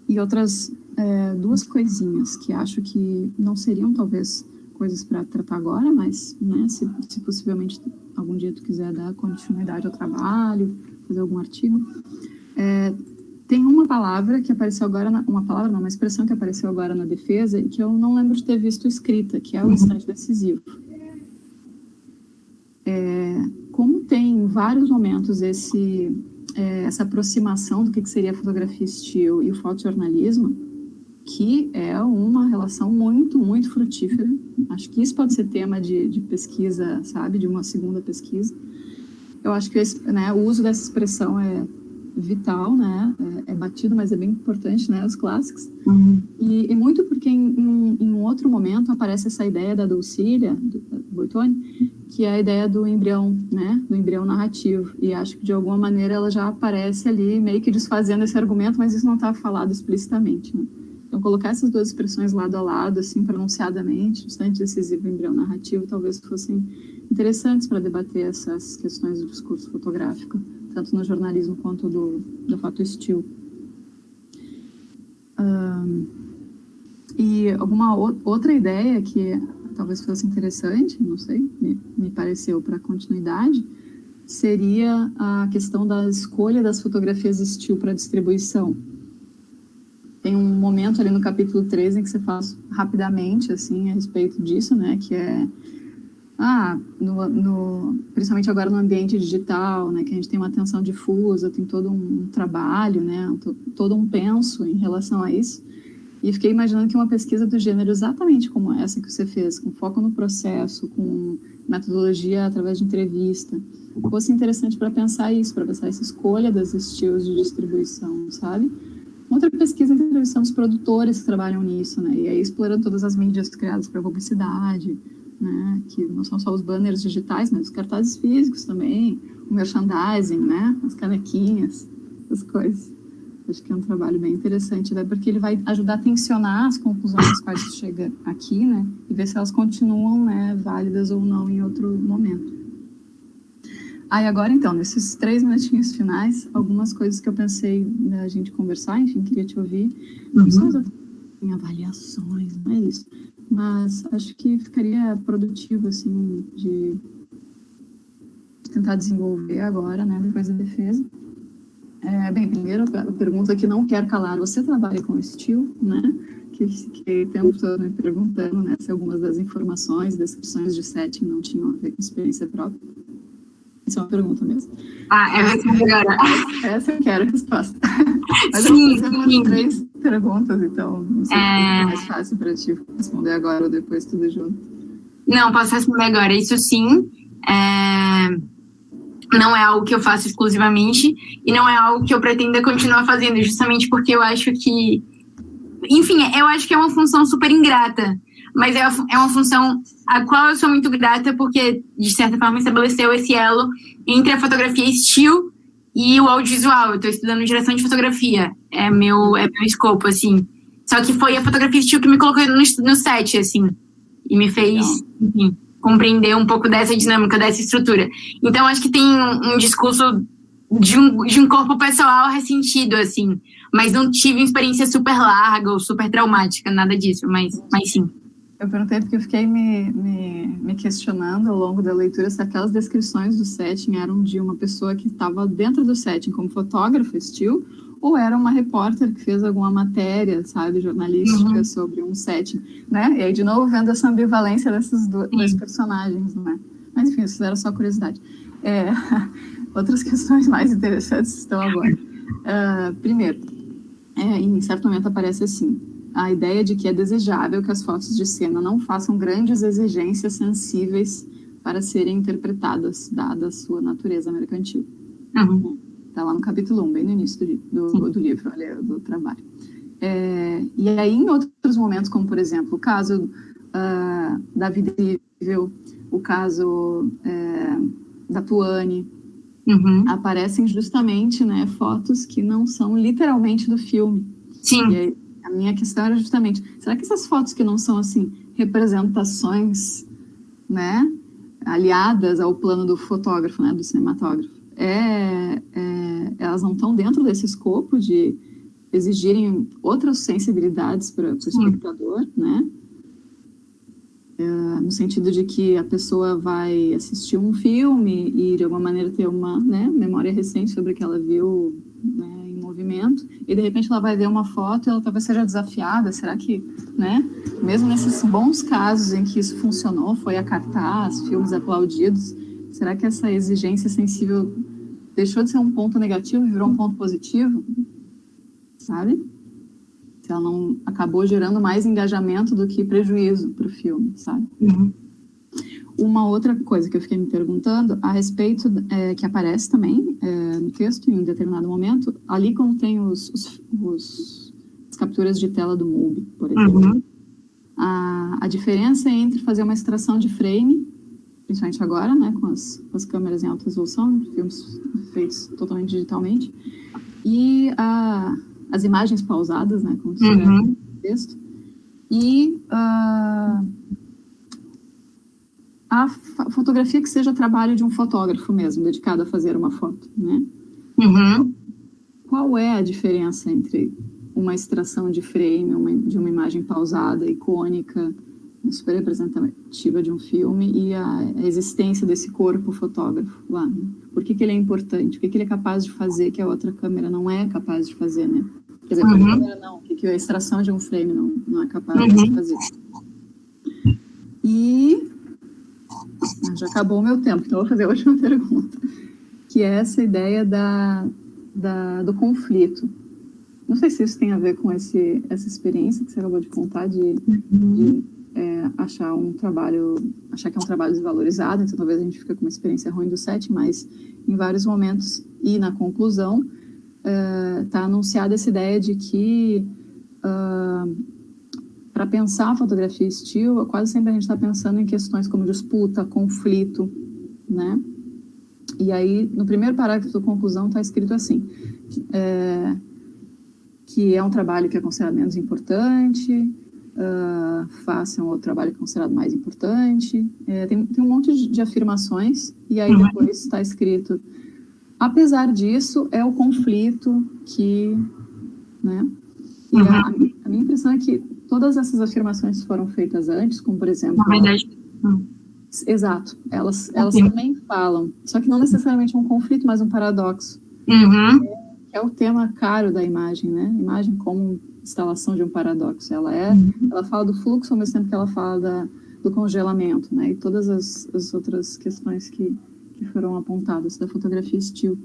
C: E outras 2 coisinhas que acho que não seriam, talvez, coisas para tratar agora, mas, né, se possivelmente algum dia tu quiser dar continuidade ao trabalho, fazer algum artigo. Tem uma palavra que apareceu agora, uma expressão que apareceu agora na defesa e que eu não lembro de ter visto escrita, que é o instante decisivo. Como tem em vários momentos essa aproximação do que seria a fotografia estilo e o fotojornalismo, que é uma relação muito, muito frutífera. Acho que isso pode ser tema de pesquisa, sabe? De uma segunda pesquisa. Eu acho que o uso dessa expressão é vital, né? É batido, mas é bem importante, né? Os clássicos. E muito porque em um outro momento aparece essa ideia da Dulcília, do Boitone, que é a ideia do embrião, né? Do embrião narrativo. E acho que, de alguma maneira, ela já aparece ali meio que desfazendo esse argumento, mas isso não está falado explicitamente, né? Então, colocar essas 2 expressões lado a lado, assim, pronunciadamente, instante decisivo e embrião narrativo, talvez fossem interessantes para debater essas questões do discurso fotográfico, tanto no jornalismo quanto do foto estilo. E alguma outra ideia que talvez fosse interessante, não sei, me pareceu para continuidade, seria a questão da escolha das fotografias estilo para distribuição. Tem um momento ali no capítulo 13 em que você fala rapidamente, assim, a respeito disso, né, que é, principalmente agora no ambiente digital, né, que a gente tem uma atenção difusa, tem todo um trabalho, né, todo um penso em relação a isso, e fiquei imaginando que uma pesquisa do gênero exatamente como essa que você fez, com foco no processo, com metodologia através de entrevista, fosse interessante para pensar isso, para pensar essa escolha dos estilos de distribuição, sabe? Outra pesquisa entrevistando os produtores que trabalham nisso, né? E aí explorando todas as mídias criadas para publicidade, né? Que não são só os banners digitais, mas os cartazes físicos também, o merchandising, né? As canequinhas, as coisas. Acho que é um trabalho bem interessante, né? Porque ele vai ajudar a tensionar as conclusões às quais tu chega aqui, né? E ver se elas continuam, né, válidas ou não em outro momento. E agora, então, nesses 3 minutinhos finais, algumas coisas que eu pensei da gente conversar, enfim, queria te ouvir. Não são em avaliações, não é isso. Mas acho que ficaria produtivo, assim, de tentar desenvolver agora, né, depois da defesa. Bem, primeiro, a pergunta que não quero calar. Você trabalha com estilo, né? Que o tempo todo me perguntando, né, se algumas das informações, descrições de setting não tinham a ver com experiência própria. Isso é uma pergunta mesmo.
B: Essa é agora.
C: Essa eu quero a resposta. Mas
B: sim,
C: eu vou fazer umas 3 perguntas, então não sei se é mais fácil para ti responder agora ou depois tudo junto.
B: Não, posso responder agora. Isso sim, não é algo que eu faço exclusivamente e não é algo que eu pretenda continuar fazendo, justamente porque eu acho que... Enfim, eu acho que é uma função super ingrata, mas é uma função a qual eu sou muito grata porque, de certa forma, estabeleceu esse elo entre a fotografia estilo e o audiovisual. Eu estou estudando direção de fotografia, é meu escopo, assim. Só que foi a fotografia estilo que me colocou no set, assim, e me fez, enfim, compreender um pouco dessa dinâmica, dessa estrutura. Então, acho que tem um discurso de um corpo pessoal ressentido, assim. Mas não tive uma experiência super larga ou super traumática, nada disso, mas sim.
C: Eu perguntei porque eu fiquei me questionando ao longo da leitura se aquelas descrições do setting eram de uma pessoa que estava dentro do setting como fotógrafa, still, ou era uma repórter que fez alguma matéria, sabe, jornalística sobre um setting, né? E aí, de novo, vendo essa ambivalência desses dois personagens, né? Mas, enfim, isso era só curiosidade. Outras questões mais interessantes estão agora. Primeiro, em certo momento aparece assim, a ideia de que é desejável que as fotos de cena não façam grandes exigências sensíveis para serem interpretadas, dada a sua natureza mercantil. Está lá no capítulo 1, bem no início do livro, olha, do trabalho. E aí, em outros momentos, como, por exemplo, o caso da Vida Incrível, o caso da Tuane, aparecem justamente, né, fotos que não são literalmente do filme.
B: Sim.
C: E aí, a minha questão era justamente, será que essas fotos que não são, assim, representações, né, aliadas ao plano do fotógrafo, né, do cinematógrafo, elas não estão dentro desse escopo de exigirem outras sensibilidades para o espectador, né? No sentido de que a pessoa vai assistir um filme e, de alguma maneira, ter uma, né, memória recente sobre o que ela viu, né, em movimento, e, de repente, ela vai ver uma foto e ela talvez seja desafiada. Será que, né, mesmo nesses bons casos em que isso funcionou, foi a cartaz, filmes aplaudidos, será que essa exigência sensível deixou de ser um ponto negativo e virou um ponto positivo? Sabe? Se ela não acabou gerando mais engajamento do que prejuízo para o filme, sabe? Uma outra coisa que eu fiquei me perguntando a respeito, que aparece também no texto em determinado momento, ali quando tem as capturas de tela do MUBI, por exemplo. A diferença entre fazer uma extração de frame, principalmente agora, né, com as câmeras em alta resolução, filmes feitos totalmente digitalmente, e as imagens pausadas, né, como se no texto, e a fotografia que seja trabalho de um fotógrafo mesmo, dedicado a fazer uma foto, né? Qual é a diferença entre uma extração de frame, de uma imagem pausada, icônica, super representativa de um filme, e a existência desse corpo fotógrafo lá, né? Por que ele é importante? O que ele é capaz de fazer que a outra câmera não é capaz de fazer, né? Quer dizer, a câmera não, o que a extração de um frame não é capaz de fazer. E já acabou o meu tempo, então eu vou fazer a última pergunta, que é essa ideia do conflito. Não sei se isso tem a ver com essa experiência que você acabou de contar, de achar que é um trabalho desvalorizado, então talvez a gente fique com uma experiência ruim do set, mas em vários momentos e na conclusão está anunciada essa ideia de que para pensar a fotografia still, quase sempre a gente está pensando em questões como disputa, conflito, né? E aí, no primeiro parágrafo da conclusão está escrito assim, que é um trabalho que é considerado menos importante, façam outro trabalho que é considerado mais importante. Tem um monte de afirmações, e aí depois está escrito, apesar disso, é o conflito que... Né? E a minha impressão é que todas essas afirmações foram feitas antes, como, por exemplo...
B: Na verdade...
C: Exato. Elas também falam, só que não necessariamente um conflito, mas um paradoxo. É o tema caro da imagem, né? Imagem como instalação de um paradoxo. Ela fala do fluxo ao mesmo tempo que ela fala do congelamento, né? E todas as outras questões que foram apontadas da fotografia still.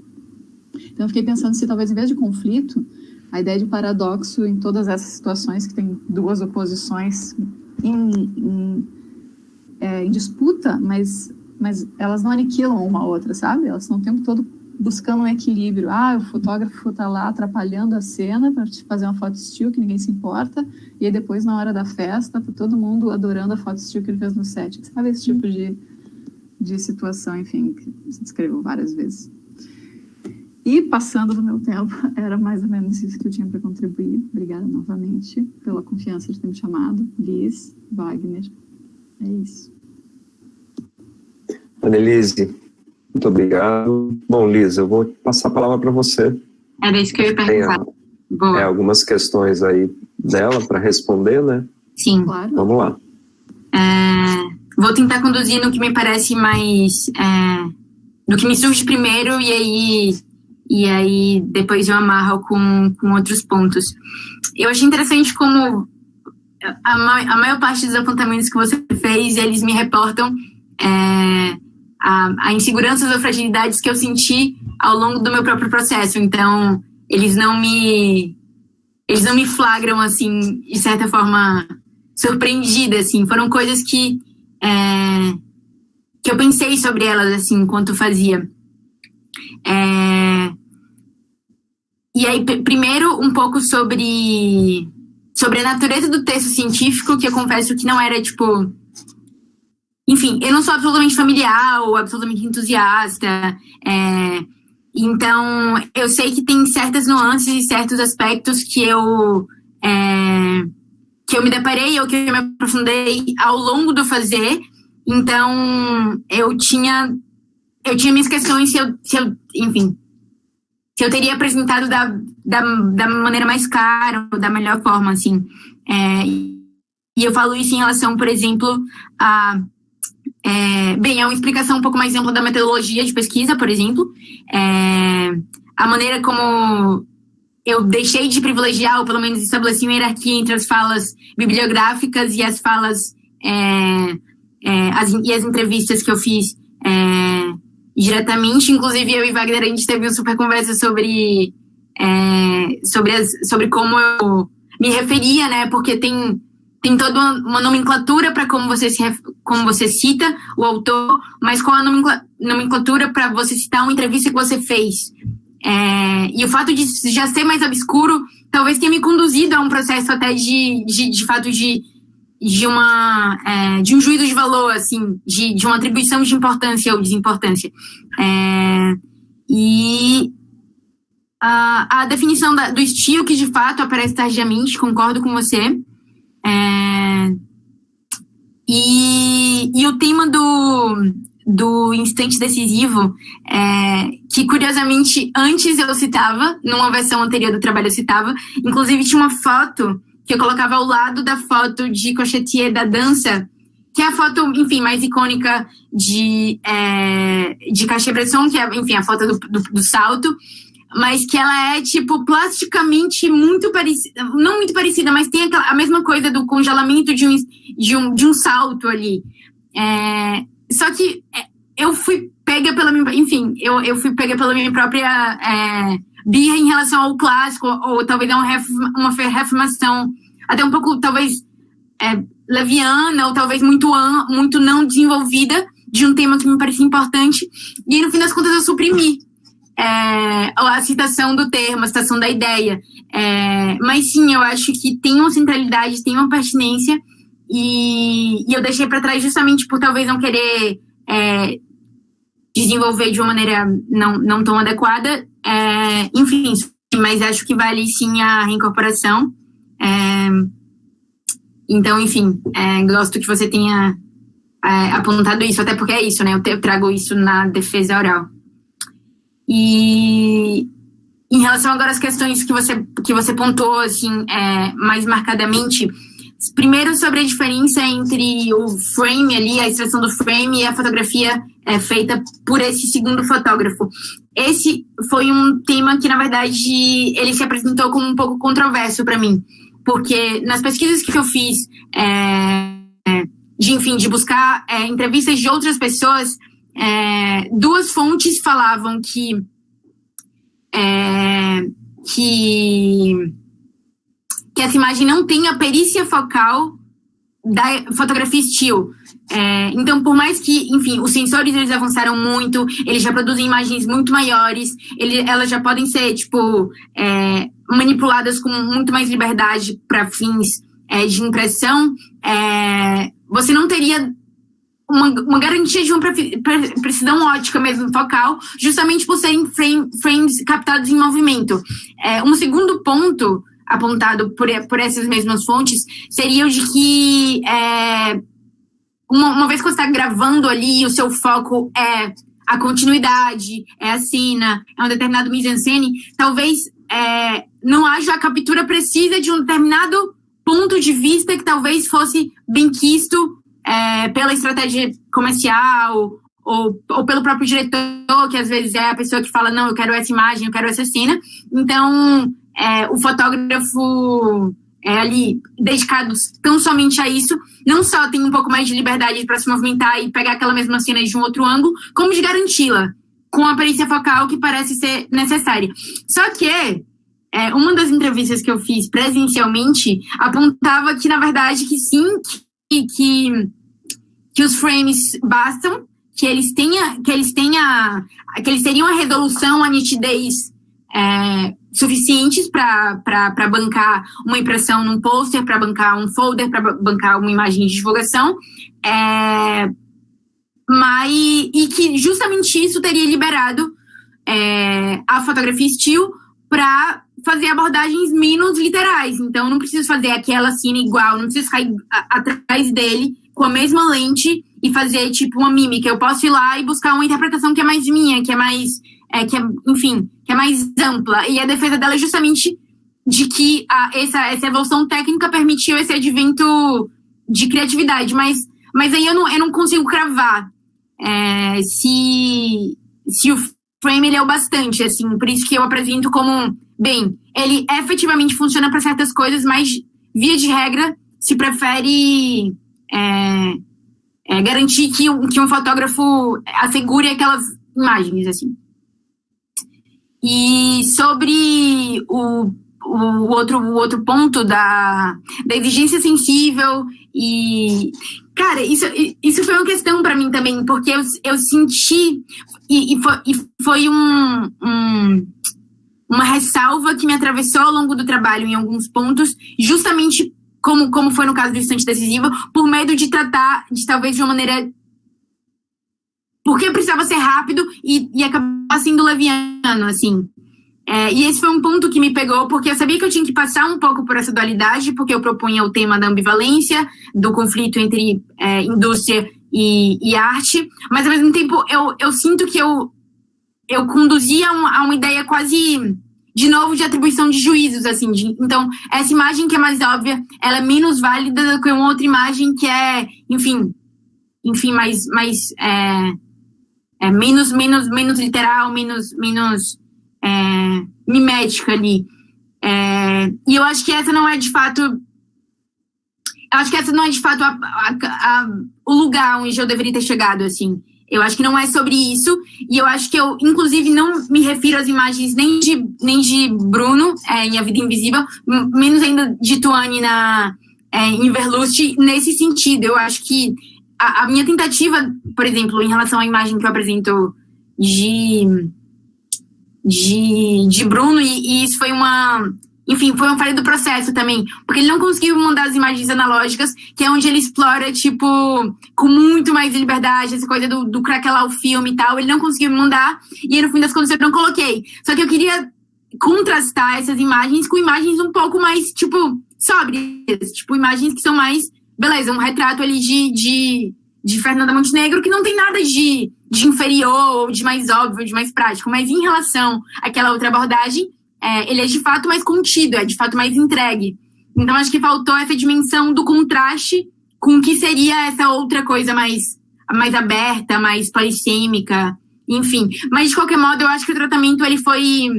C: Então, eu fiquei pensando se talvez, em vez de conflito, a ideia de paradoxo em todas essas situações que tem duas oposições em disputa, mas elas não aniquilam uma a outra, sabe? Elas estão o tempo todo buscando um equilíbrio. O fotógrafo está lá atrapalhando a cena para fazer uma foto still que ninguém se importa, e aí depois, na hora da festa, tá todo mundo adorando a foto still que ele fez no set. Sabe esse tipo de situação, enfim, que se descreveu várias vezes. E, passando do meu tempo, era mais ou menos isso que eu tinha para contribuir. Obrigada novamente pela confiança de ter me chamado. Liz, Wagner, é isso.
A: Annelise, Muito obrigado. Bom, Lisa, eu vou passar a palavra para você.
B: Era isso que eu ia perguntar. Boa.
A: Algumas questões aí dela para responder, né?
B: Sim.
C: Claro.
A: Vamos lá.
B: Vou tentar conduzir no que me parece mais... do que me surge primeiro e aí depois eu amarro com outros pontos. Eu achei interessante como a maior parte dos apontamentos que você fez, eles me reportam a inseguranças ou fragilidades que eu senti ao longo do meu próprio processo. Então, eles não me flagram, assim, de certa forma, surpreendida, assim. Foram coisas que eu pensei sobre elas, assim, enquanto fazia. E aí, primeiro, um pouco sobre a natureza do texto científico, que eu confesso que não era, tipo... Enfim, eu não sou absolutamente familiar ou absolutamente entusiasta, então eu sei que tem certas nuances e certos aspectos que eu me deparei ou que eu me aprofundei ao longo do fazer. Então eu tinha minhas questões se eu teria apresentado da maneira mais clara, ou da melhor forma, assim. E eu falo isso em relação, por exemplo, é uma explicação um pouco mais ampla da metodologia de pesquisa, por exemplo. A maneira como eu deixei de privilegiar, ou pelo menos estabeleci uma hierarquia entre as falas bibliográficas e as falas e as entrevistas que eu fiz diretamente. Inclusive, eu e Wagner, a gente teve uma super conversa sobre como eu me referia, né? Porque tem toda uma nomenclatura para como você cita o autor, mas qual a nomenclatura para você citar uma entrevista que você fez. E o fato de já ser mais obscuro talvez tenha me conduzido a um processo até de fato de um juízo de valor, assim, de uma atribuição de importância ou desimportância. E a definição do estilo, que de fato aparece tardiamente, concordo com você. E o tema do instante decisivo, que curiosamente antes eu citava, numa versão anterior do trabalho eu citava, inclusive tinha uma foto que eu colocava ao lado da foto de Cochetier da dança, que é a foto, enfim, mais icônica de Cartier-Bresson, que é, enfim, a foto do salto, mas que ela é, tipo, plasticamente muito parecida, não muito parecida, mas tem a mesma coisa do congelamento de um salto ali. Só que eu fui pega pela minha... Enfim, eu fui pega pela minha própria birra em relação ao clássico, ou talvez uma reafirmação até um pouco, talvez, leviana, ou talvez muito não desenvolvida de um tema que me parecia importante. E aí, no fim das contas, eu suprimi a citação do termo, a citação da ideia. Mas sim, eu acho que tem uma centralidade, tem uma pertinência, e eu deixei para trás justamente por talvez não querer desenvolver de uma maneira não tão adequada. Enfim, mas acho que vale sim a reincorporação. Então, enfim, gosto que você tenha apontado isso, até porque é isso, né? Eu trago isso na defesa oral. E em relação agora às questões que você pontuou, assim, mais marcadamente, primeiro sobre a diferença entre o frame ali, a extração do frame, e a fotografia feita por esse segundo fotógrafo. Esse foi um tema que, na verdade, ele se apresentou como um pouco controverso para mim, porque nas pesquisas que eu fiz, de buscar entrevistas de outras pessoas, duas fontes falavam que essa imagem não tem a perícia focal da fotografia still. Então, por mais que, enfim, os sensores eles avançaram muito, eles já produzem imagens muito maiores, elas já podem ser, tipo, manipuladas com muito mais liberdade para fins de impressão, você não teria uma garantia de uma precisão ótica mesmo, focal, justamente por serem frames captados em movimento. Um segundo ponto apontado por essas mesmas fontes seria o de que uma vez que você está gravando ali, o seu foco é a continuidade, é a cena, é um determinado mise-en-scène, talvez não haja a captura precisa de um determinado ponto de vista que talvez fosse bem quisto pela estratégia comercial ou pelo próprio diretor, que às vezes é a pessoa que fala, não, eu quero essa imagem, eu quero essa cena. Então, o fotógrafo ali dedicado tão somente a isso, não só tem um pouco mais de liberdade para se movimentar e pegar aquela mesma cena de um outro ângulo, como de garanti-la com a perícia focal que parece ser necessária. Só que uma das entrevistas que eu fiz presencialmente apontava que, na verdade, que sim, que os frames bastam, que eles teriam a resolução, a nitidez suficientes para bancar uma impressão num pôster, para bancar um folder, para bancar uma imagem de divulgação, e que justamente isso teria liberado a fotografia still para fazer abordagens menos literais. Então, não preciso fazer aquela cena igual, não preciso ficar atrás dele com a mesma lente e fazer, tipo, uma mímica. Eu posso ir lá e buscar uma interpretação que é mais minha, que é mais, que é mais ampla. E a defesa dela é justamente de que essa evolução técnica permitiu esse advento de criatividade. Mas aí eu não consigo cravar se o frame ele é o bastante, assim. Por isso que eu apresento como, bem, ele efetivamente funciona para certas coisas, mas, via de regra, se prefere garantir que um fotógrafo assegure aquelas imagens, assim. E sobre o outro ponto da exigência sensível e... Cara, isso foi uma questão para mim também, porque eu senti... E foi uma ressalva que me atravessou ao longo do trabalho em alguns pontos, justamente como foi no caso do Instante Decisivo, por medo de tratar talvez de uma maneira... Porque precisava ser rápido e acabar sendo leviano, assim. E esse foi um ponto que me pegou, porque eu sabia que eu tinha que passar um pouco por essa dualidade, porque eu propunha o tema da ambivalência, do conflito entre indústria e arte, mas ao mesmo tempo eu sinto que eu conduzia a uma ideia quase, de novo, de atribuição de juízos, assim. Então, essa imagem que é mais óbvia, ela é menos válida do que uma outra imagem que é, enfim, mais menos literal, menos mimética ali. E eu acho que essa não é de fato... o lugar onde eu deveria ter chegado, assim. Eu acho que não é sobre isso, e eu acho que eu, inclusive, não me refiro às imagens nem de Bruno em A Vida Invisível, menos ainda de Tuane em Verlust, nesse sentido. Eu acho que a minha tentativa, por exemplo, em relação à imagem que eu apresento de Bruno, e isso foi foi uma falha do processo também, porque ele não conseguiu mandar as imagens analógicas, que é onde ele explora, tipo, com muito mais liberdade, essa coisa do craquelar o filme e tal. Ele não conseguiu me mandar, e aí, no fim das contas, eu não coloquei. Só que eu queria contrastar essas imagens com imagens um pouco mais, tipo, sóbrias, tipo, imagens que são mais, beleza, um retrato ali de Fernanda Montenegro, que não tem nada de inferior, ou de mais óbvio, de mais prático, mas em relação àquela outra abordagem, ele é de fato mais contido, é de fato mais entregue. Então acho que faltou essa dimensão do contraste com o que seria essa outra coisa mais aberta, mais polissêmica, enfim. Mas de qualquer modo, eu acho que o tratamento ele foi...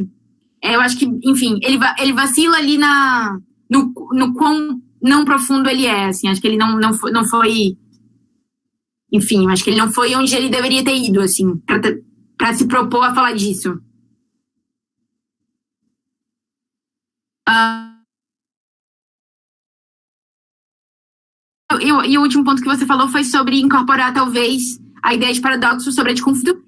B: eu acho que, enfim, ele vacila ali no quão não profundo ele é, assim. Acho que ele não foi... Enfim, acho que ele não foi onde ele deveria ter ido, assim, para se propor a falar disso. E o último ponto que você falou foi sobre incorporar, talvez, a ideia de paradoxo sobre a de conflito,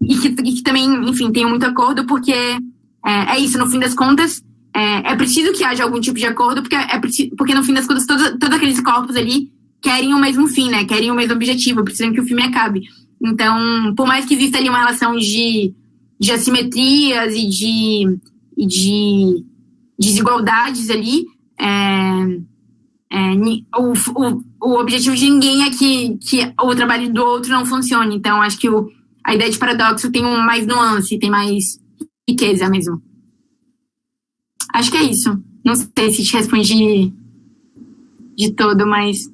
B: e que também, enfim, tenho muito acordo, porque é isso, no fim das contas, é preciso que haja algum tipo de acordo, porque no fim das contas, todos aqueles corpos ali querem o mesmo fim, né? Querem o mesmo objetivo, precisam que o filme acabe. Então, por mais que exista ali uma relação de assimetrias e de desigualdades ali, o objetivo de ninguém é que o trabalho do outro não funcione. Então, acho que a ideia de paradoxo tem mais nuance, tem mais riqueza mesmo. Acho que é isso. Não sei se te respondi de todo, mas...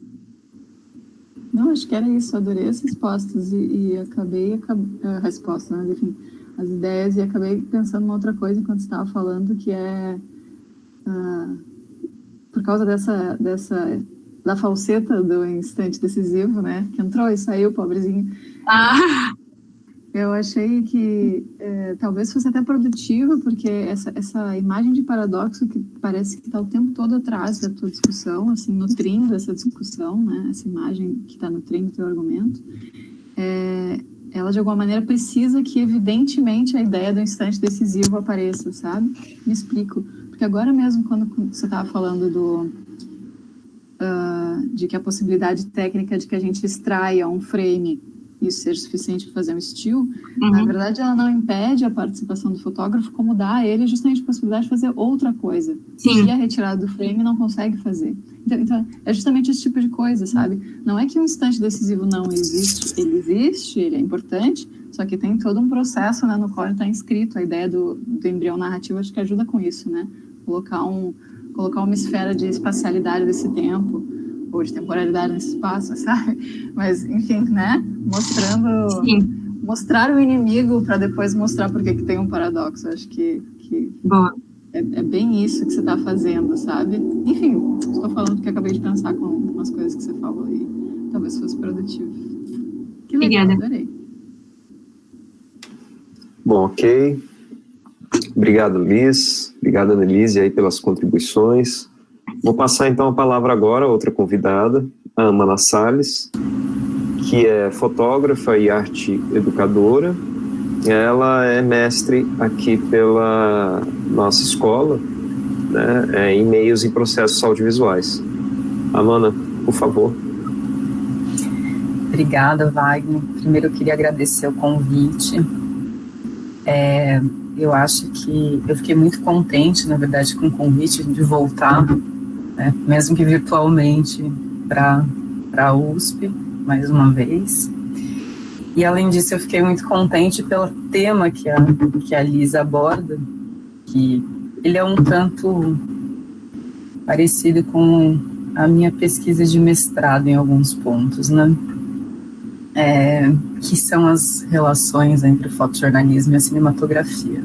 C: Não, acho que era isso. Adorei as respostas e acabei a resposta, né? Enfim, as ideias, e acabei pensando em outra coisa enquanto você estava falando, que é por causa da falseta do instante decisivo, né? Que entrou e saiu, pobrezinho. Eu achei que talvez fosse até produtivo, porque essa imagem de paradoxo que parece que está o tempo todo atrás da tua discussão, assim, nutrindo essa discussão, né? Essa imagem que está nutrindo o teu argumento, ela de alguma maneira precisa que evidentemente a ideia do instante decisivo apareça, sabe? Me explico. Porque agora mesmo, quando você estava falando de que a possibilidade técnica de que a gente extraia um frame, isso seja suficiente para fazer um still, na verdade ela não impede a participação do fotógrafo, como dá a ele justamente a possibilidade de fazer outra coisa.
B: Sim.
C: E a retirada do frame não consegue fazer. Então, é justamente esse tipo de coisa, sabe? Não é que o instante decisivo não existe, ele é importante, só que tem todo um processo, né, no qual está inscrito. A ideia do embrião narrativo acho que ajuda com isso, né? Colocar uma esfera de espacialidade desse tempo, ou de temporalidade nesse espaço, sabe? Mas, enfim, né? Mostrar o inimigo para depois mostrar por que tem um paradoxo. Acho que
B: Boa.
C: É bem isso que você está fazendo, sabe? Enfim, estou falando porque acabei de pensar com umas coisas que você falou e talvez fosse produtivo. Que legal,
B: Obrigada.
C: adorei.
A: Bom, ok. Obrigado, Liz. Obrigado, Annelise, aí pelas contribuições. Vou passar então a palavra agora a outra convidada, a Amanda Salles, que é fotógrafa e arte educadora. Ela é mestre aqui pela nossa escola, né, em meios e processos audiovisuais. Amanda, por favor.
D: Obrigada, Wagner. Primeiro eu queria agradecer o convite. Eu acho que eu fiquei muito contente, na verdade, com o convite de voltar, né, mesmo que virtualmente, para a USP, mais uma vez. E, além disso, eu fiquei muito contente pelo tema que a Liz aborda, que ele é um tanto parecido com a minha pesquisa de mestrado em alguns pontos, né? Que são as relações entre o fotojornalismo e a cinematografia.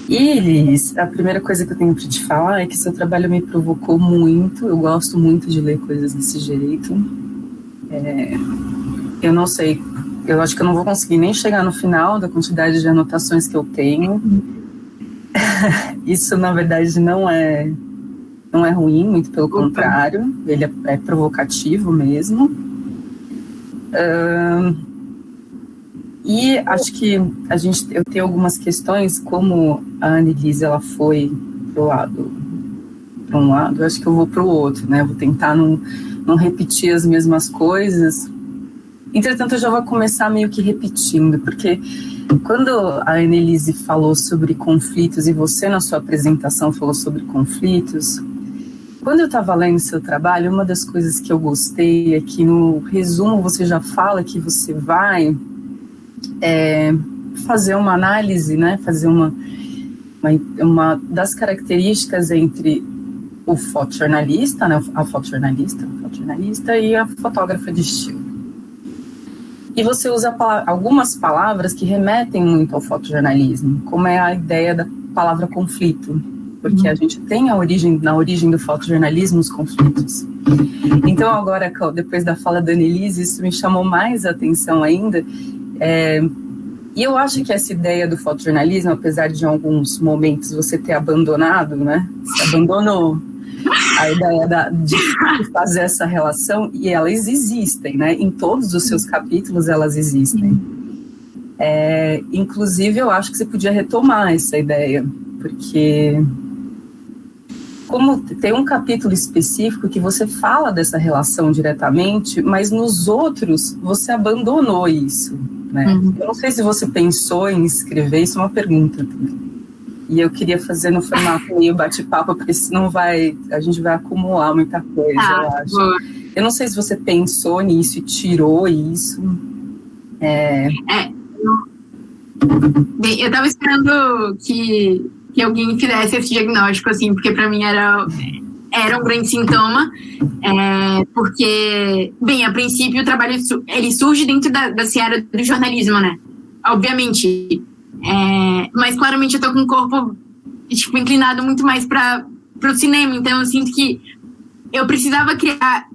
D: E, Liz, a primeira coisa que eu tenho para te falar é que seu trabalho me provocou muito, eu gosto muito de ler coisas desse jeito. Eu não sei, eu acho que eu não vou conseguir nem chegar no final da quantidade de anotações que eu tenho. Isso, na verdade, não é ruim, muito pelo contrário, ele é provocativo mesmo. E acho que eu tenho algumas questões, como a Annelise, ela foi para um lado, eu acho que eu vou para o outro, né? Eu vou tentar não repetir as mesmas coisas. Entretanto, eu já vou começar meio que repetindo, porque quando a Annelise falou sobre conflitos, e você na sua apresentação falou sobre conflitos, quando eu estava lendo seu trabalho, uma das coisas que eu gostei é que no resumo você já fala que você vai fazer uma análise, né, fazer uma das características entre o fotojornalista, né, a fotojornalista e a fotógrafa de estilo. E você usa algumas palavras que remetem muito ao fotojornalismo, como é a ideia da palavra conflito, porque a gente tem na origem do fotojornalismo os conflitos. Então agora, depois da fala da Annelise, isso me chamou mais a atenção ainda, e eu acho que essa ideia do fotojornalismo, apesar de em alguns momentos você ter abandonado, né, você abandonou a ideia de fazer essa relação, e elas existem, né? Em todos os seus capítulos elas existem. Inclusive, eu acho que você podia retomar essa ideia, porque como tem um capítulo específico que você fala dessa relação diretamente, mas nos outros você abandonou isso, né? Eu não sei se você pensou em escrever, isso é uma pergunta também. E eu queria fazer no formato meio bate-papo, porque senão a gente vai acumular muita coisa, eu acho. Boa. Eu não sei se você pensou nisso e tirou isso.
B: Bem, eu tava esperando que alguém fizesse esse diagnóstico, assim, porque para mim era um grande sintoma, porque, bem, a princípio o trabalho ele surge dentro da seara do jornalismo, né? Obviamente. Mas claramente eu tô com o corpo, tipo, inclinado muito mais para o cinema, então eu sinto que eu precisava criar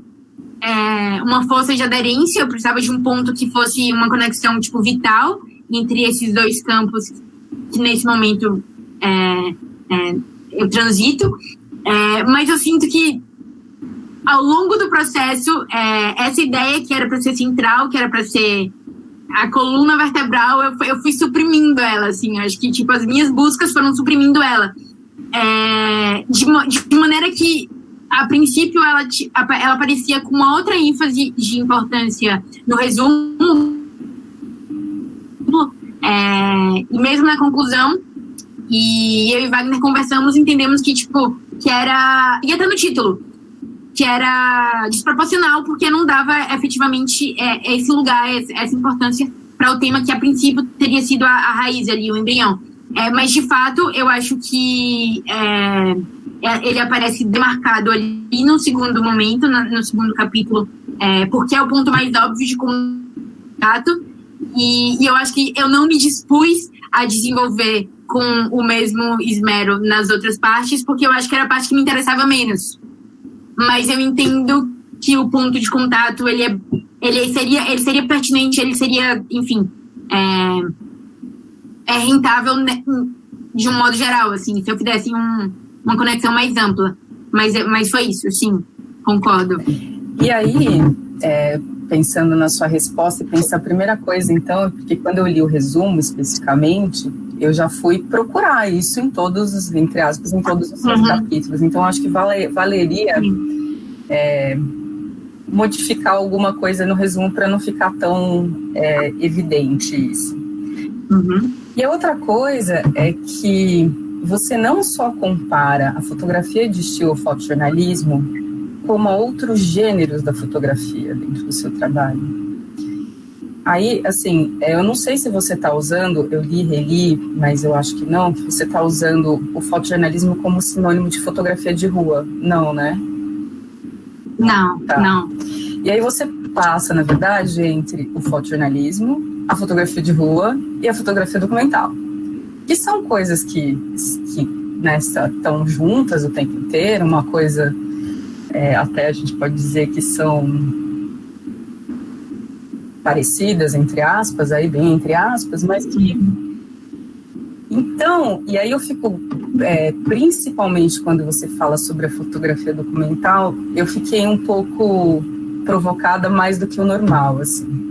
B: uma força de aderência, eu precisava de um ponto que fosse uma conexão, tipo, vital entre esses dois campos que nesse momento eu transito, mas eu sinto que ao longo do processo, essa ideia que era para ser central, que era para ser a coluna vertebral, eu fui suprimindo ela, assim, acho que, tipo, as minhas buscas foram suprimindo ela, de maneira que, a princípio, ela parecia com uma outra ênfase de importância no resumo, e mesmo na conclusão, e eu e Wagner conversamos, entendemos que, tipo, ia estar no título, que era desproporcional, porque não dava efetivamente esse lugar, essa importância para o tema que a princípio teria sido a raiz ali, o embrião. Mas, de fato, eu acho que ele aparece demarcado ali no segundo momento, no segundo capítulo, porque é o ponto mais óbvio de contato, e eu acho que eu não me dispus a desenvolver com o mesmo esmero nas outras partes, porque eu acho que era a parte que me interessava menos. Mas eu entendo que o ponto de contato, ele seria pertinente, ele seria, enfim, rentável de um modo geral, assim, se eu fizesse uma conexão mais ampla. Mas foi isso, sim, concordo.
D: E aí, pensando na sua resposta, a primeira coisa, então, porque quando eu li o resumo especificamente, eu já fui procurar isso em todos os, entre aspas, em todos os seus capítulos. Então, acho que valeria modificar alguma coisa no resumo para não ficar tão evidente isso. E a outra coisa é que você não só compara a fotografia de estilo fotojornalismo como a outros gêneros da fotografia dentro do seu trabalho. Aí, assim, eu não sei se você está usando, eu reli, mas eu acho que não, que você está usando o fotojornalismo como sinônimo de fotografia de rua. Não, né?
B: Não,
D: tá. Não. E aí você passa, na verdade, entre o fotojornalismo, a fotografia de rua e a fotografia documental. Que são coisas que estão juntas o tempo inteiro, uma coisa, até a gente pode dizer que são parecidas, entre aspas, aí bem entre aspas, mas que... Então, e aí eu fico, principalmente quando você fala sobre a fotografia documental, eu fiquei um pouco provocada mais do que o normal, assim.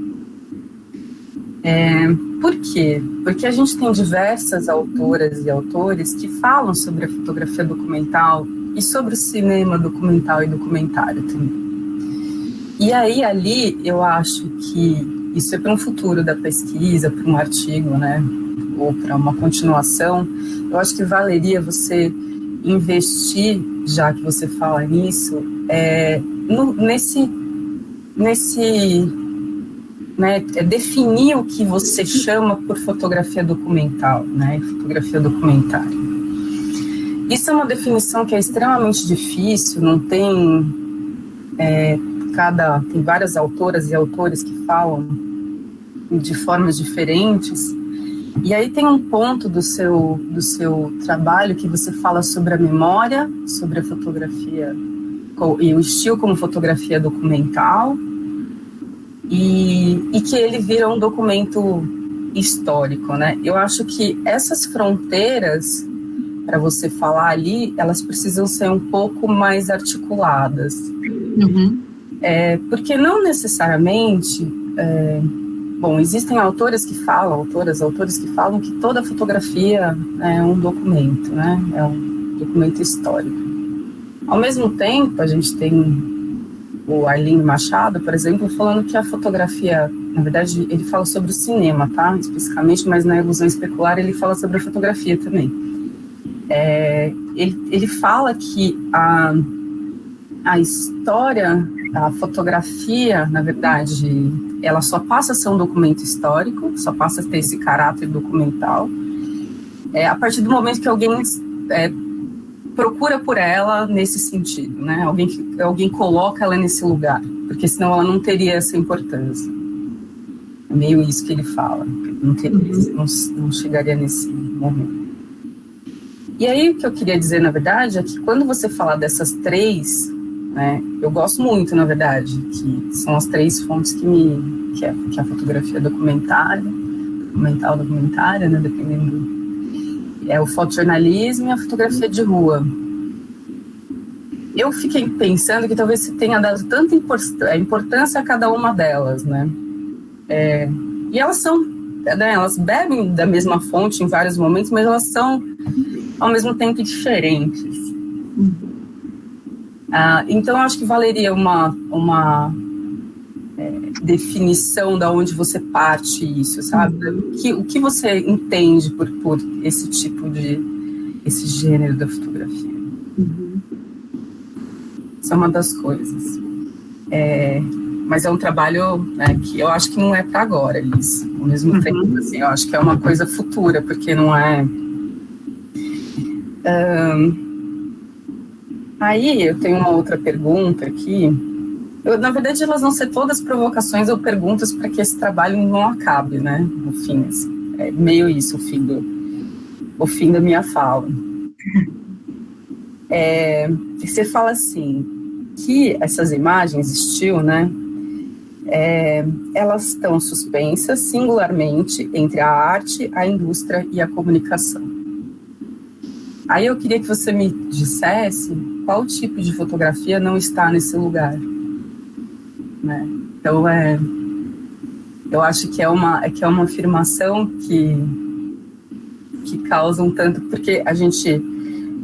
D: Por quê? Porque a gente tem diversas autoras e autores que falam sobre a fotografia documental e sobre o cinema documental e documentário também. E aí, ali, eu acho que isso é para um futuro da pesquisa, para um artigo, né, ou para uma continuação. Eu acho que valeria você investir, já que você fala nisso, definir o que você chama por fotografia documental, né, fotografia documentária. Isso é uma definição que é extremamente difícil, não tem... tem várias autoras e autores que falam de formas diferentes, e aí tem um ponto do seu trabalho que você fala sobre a memória, sobre a fotografia e o estilo como fotografia documental, e que ele vira um documento histórico, né? Eu acho que essas fronteiras, para você falar ali, elas precisam ser um pouco mais articuladas. Porque não necessariamente... existem autores que falam que toda fotografia é um documento, né? É um documento histórico. Ao mesmo tempo, a gente tem o Arlindo Machado, por exemplo, falando que a fotografia, na verdade, ele fala sobre o cinema, tá? Especificamente, mas na Ilusão Especular ele fala sobre a fotografia também. Ele fala que a história, a fotografia, na verdade, ela só passa a ser um documento histórico, só passa a ter esse caráter documental, a partir do momento que alguém procura por ela nesse sentido, né? Alguém coloca ela nesse lugar, porque senão ela não teria essa importância. É meio isso que ele fala, não chegaria nesse momento. E aí o que eu queria dizer, na verdade, é que quando você falar dessas três, né, eu gosto muito, na verdade, que são as três fontes que é a fotografia documental, né, dependendo, o fotojornalismo e a fotografia de rua. Eu fiquei pensando que talvez você tenha dado tanta importância a cada uma delas, né? E elas são, né, elas bebem da mesma fonte em vários momentos, mas elas são, ao mesmo tempo, diferentes. Então, eu acho que valeria uma definição da onde você parte isso, sabe? O que você entende por esse tipo esse gênero da fotografia? Isso é uma das coisas. Mas é um trabalho, né, que eu acho que não é para agora, Liz. Ao mesmo tempo, assim, eu acho que é uma coisa futura, porque não é... Aí eu tenho uma outra pergunta aqui. Na verdade, elas vão ser todas provocações ou perguntas para que esse trabalho não acabe, né? No fim, assim, é meio isso o fim da minha fala. Você fala assim, que essas imagens still, né? Elas estão suspensas singularmente entre a arte, a indústria e a comunicação. Aí eu queria que você me dissesse qual tipo de fotografia não está nesse lugar, né? Então, eu acho que é uma afirmação que causa um tanto, porque a gente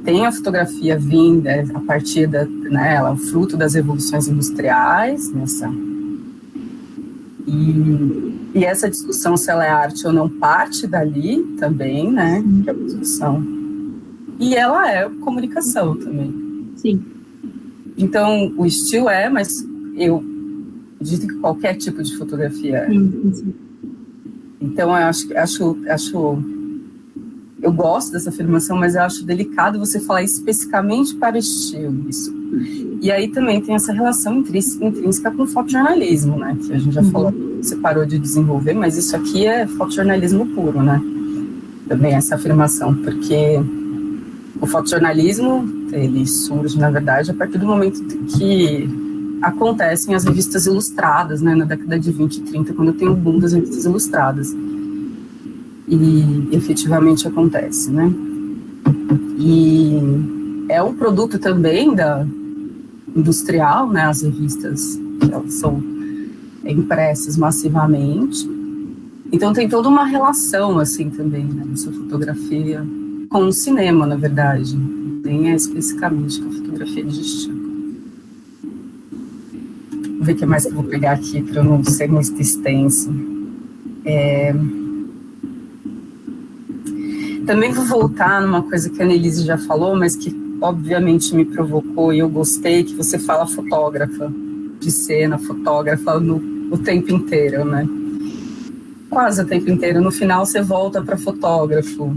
D: tem a fotografia vinda a partir né, ela é o fruto das revoluções industriais, e essa discussão se ela é arte ou não parte dali também, né? Que é a discussão. E ela é comunicação também.
B: Sim.
D: Então, o still mas eu acredito que qualquer tipo de fotografia é.
B: Sim.
D: Então, eu acho eu gosto dessa afirmação, mas eu acho delicado você falar especificamente para still isso. E aí também tem essa relação intrínseca com o fotojornalismo, né? Que a gente já falou, você parou de desenvolver, mas isso aqui é fotojornalismo puro, né? Também essa afirmação, porque o fotojornalismo, ele surge, na verdade, a partir do momento que acontecem as revistas ilustradas, né, na década de 20 e 30, quando tem o boom das revistas ilustradas. E efetivamente acontece, né? E é um produto também da industrial, né? As revistas, elas são impressas massivamente. Então tem toda uma relação, assim, também, né, nessa fotografia com o cinema, na verdade, nem especificamente com a fotografia de estilo. Vou ver o que mais que eu vou pegar aqui para não ser muito extenso. Também vou voltar numa coisa que a Annelise já falou, mas que obviamente me provocou e eu gostei, que você fala fotógrafa de cena, fotógrafa o tempo inteiro, né? Quase o tempo inteiro. No final você volta para fotógrafo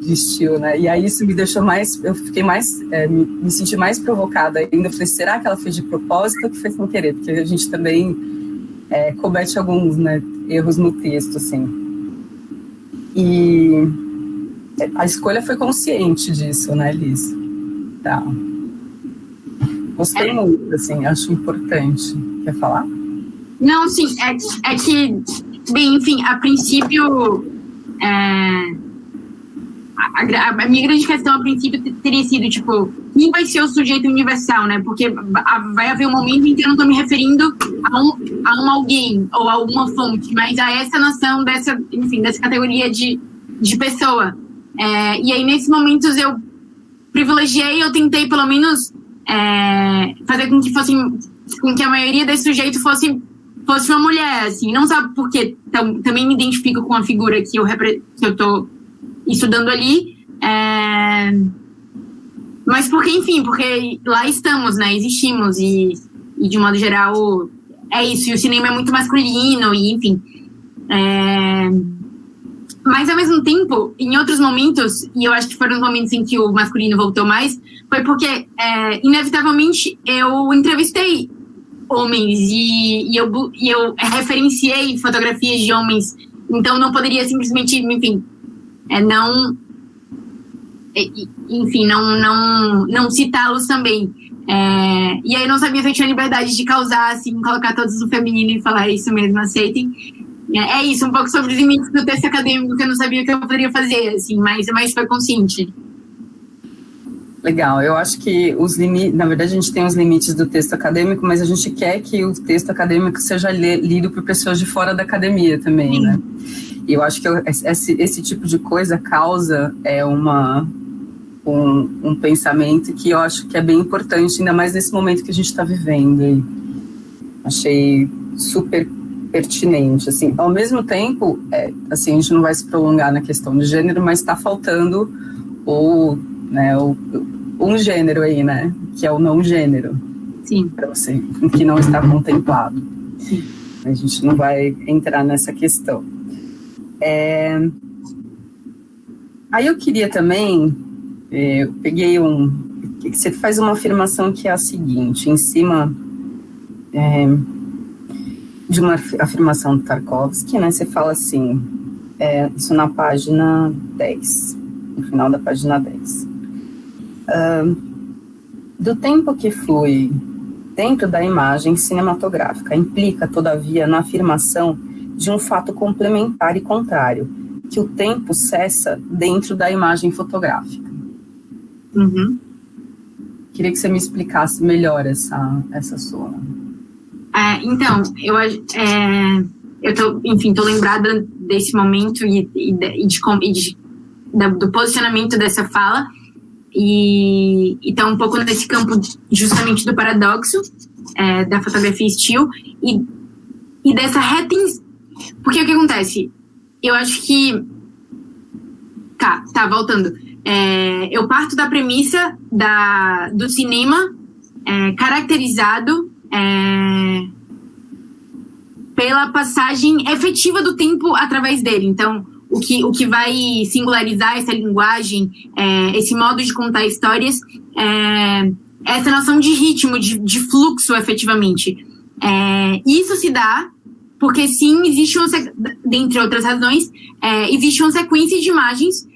D: de estilo, né? E aí isso me deixou eu fiquei me senti mais provocada ainda. Eu falei, será que ela fez de propósito ou que fez sem querer? Porque a gente também comete alguns, né, erros no texto, assim. E a escolha foi consciente disso, né, Liz? Tá. Gostei muito, assim, acho importante. Quer falar?
B: Não, sim, é que, bem, enfim, a princípio, a minha grande questão, a princípio, teria sido, tipo, quem vai ser o sujeito universal, né? Porque vai haver um momento em que eu não estou me referindo a um alguém ou a uma fonte, mas a essa noção dessa categoria de pessoa. E aí, nesses momentos, eu privilegiei, eu tentei, pelo menos, fazer com que a maioria desse sujeito fosse uma mulher, assim, não sabe por quê, também me identifico com a figura que eu estou estudando ali, Mas porque, enfim, porque lá estamos, né? Existimos e de modo geral é isso. E o cinema é muito masculino e, enfim. Mas, ao mesmo tempo, em outros momentos, e eu acho que foram os momentos em que o masculino voltou mais, foi porque, inevitavelmente, eu entrevistei homens e eu referenciei fotografias de homens. Então, não poderia simplesmente, enfim, não citá-los também. E aí eu não sabia se eu tinha liberdade de causar, assim, colocar todos no feminino e falar isso mesmo, aceitem. É isso, um pouco sobre os limites do texto acadêmico, que eu não sabia o que eu poderia fazer, assim, mas foi consciente.
D: Legal, eu acho que os limites, na verdade a gente tem os limites do texto acadêmico, mas a gente quer que o texto acadêmico seja lido por pessoas de fora da academia também, sim, né? E eu acho que esse tipo de coisa causa um pensamento que eu acho que é bem importante, ainda mais nesse momento que a gente está vivendo. E achei super pertinente, assim. Ao mesmo tempo, assim, a gente não vai se prolongar na questão de gênero, mas está faltando um gênero aí, né? Que é o não gênero.
B: Sim.
D: Para você, que não está contemplado.
B: Sim.
D: A gente não vai entrar nessa questão. Aí eu queria também, eu peguei você faz uma afirmação que é a seguinte, em cima de uma afirmação do Tarkovsky, né? Você fala assim, isso na página 10, no final da página 10. Do tempo que flui dentro da imagem cinematográfica implica, todavia, na afirmação de um fato complementar e contrário, que o tempo cessa dentro da imagem fotográfica.
B: Uhum.
D: Queria que você me explicasse melhor essa sua...
B: Então, eu tô lembrada desse momento do posicionamento dessa fala, e tá um pouco nesse campo justamente do paradoxo da fotografia still e dessa retenção. Porque o que acontece? Eu acho que voltando, eu parto da premissa do cinema caracterizado pela passagem efetiva do tempo através dele. Então, o que vai singularizar essa linguagem, esse modo de contar histórias, essa noção de ritmo, de fluxo, efetivamente. Isso se dá porque, sim, existe dentre outras razões, existe uma sequência de imagens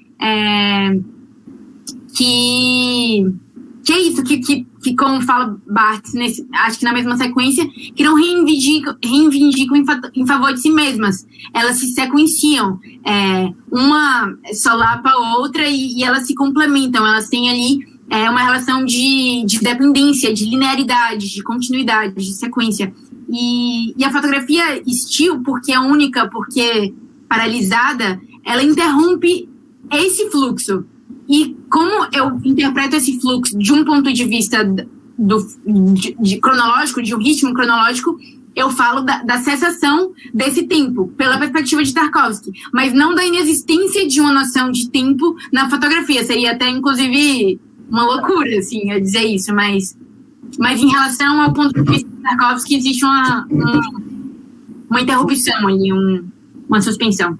B: que é isso, que como fala Barthes, acho que na mesma sequência, que não reivindicam em favor de si mesmas. Elas se sequenciam, uma solapa a outra e elas se complementam. Elas têm ali uma relação de dependência, de linearidade, de continuidade, de sequência. E a fotografia still, porque é única, porque paralisada, ela interrompe esse fluxo. E como eu interpreto esse fluxo de um ponto de vista cronológico, de um ritmo cronológico, eu falo da cessação desse tempo, pela perspectiva de Tarkovsky, mas não da inexistência de uma noção de tempo na fotografia. Seria até, inclusive, uma loucura, assim, eu dizer isso, mas em relação ao ponto de vista de Tarkovsky, existe uma interrupção ali, uma suspensão.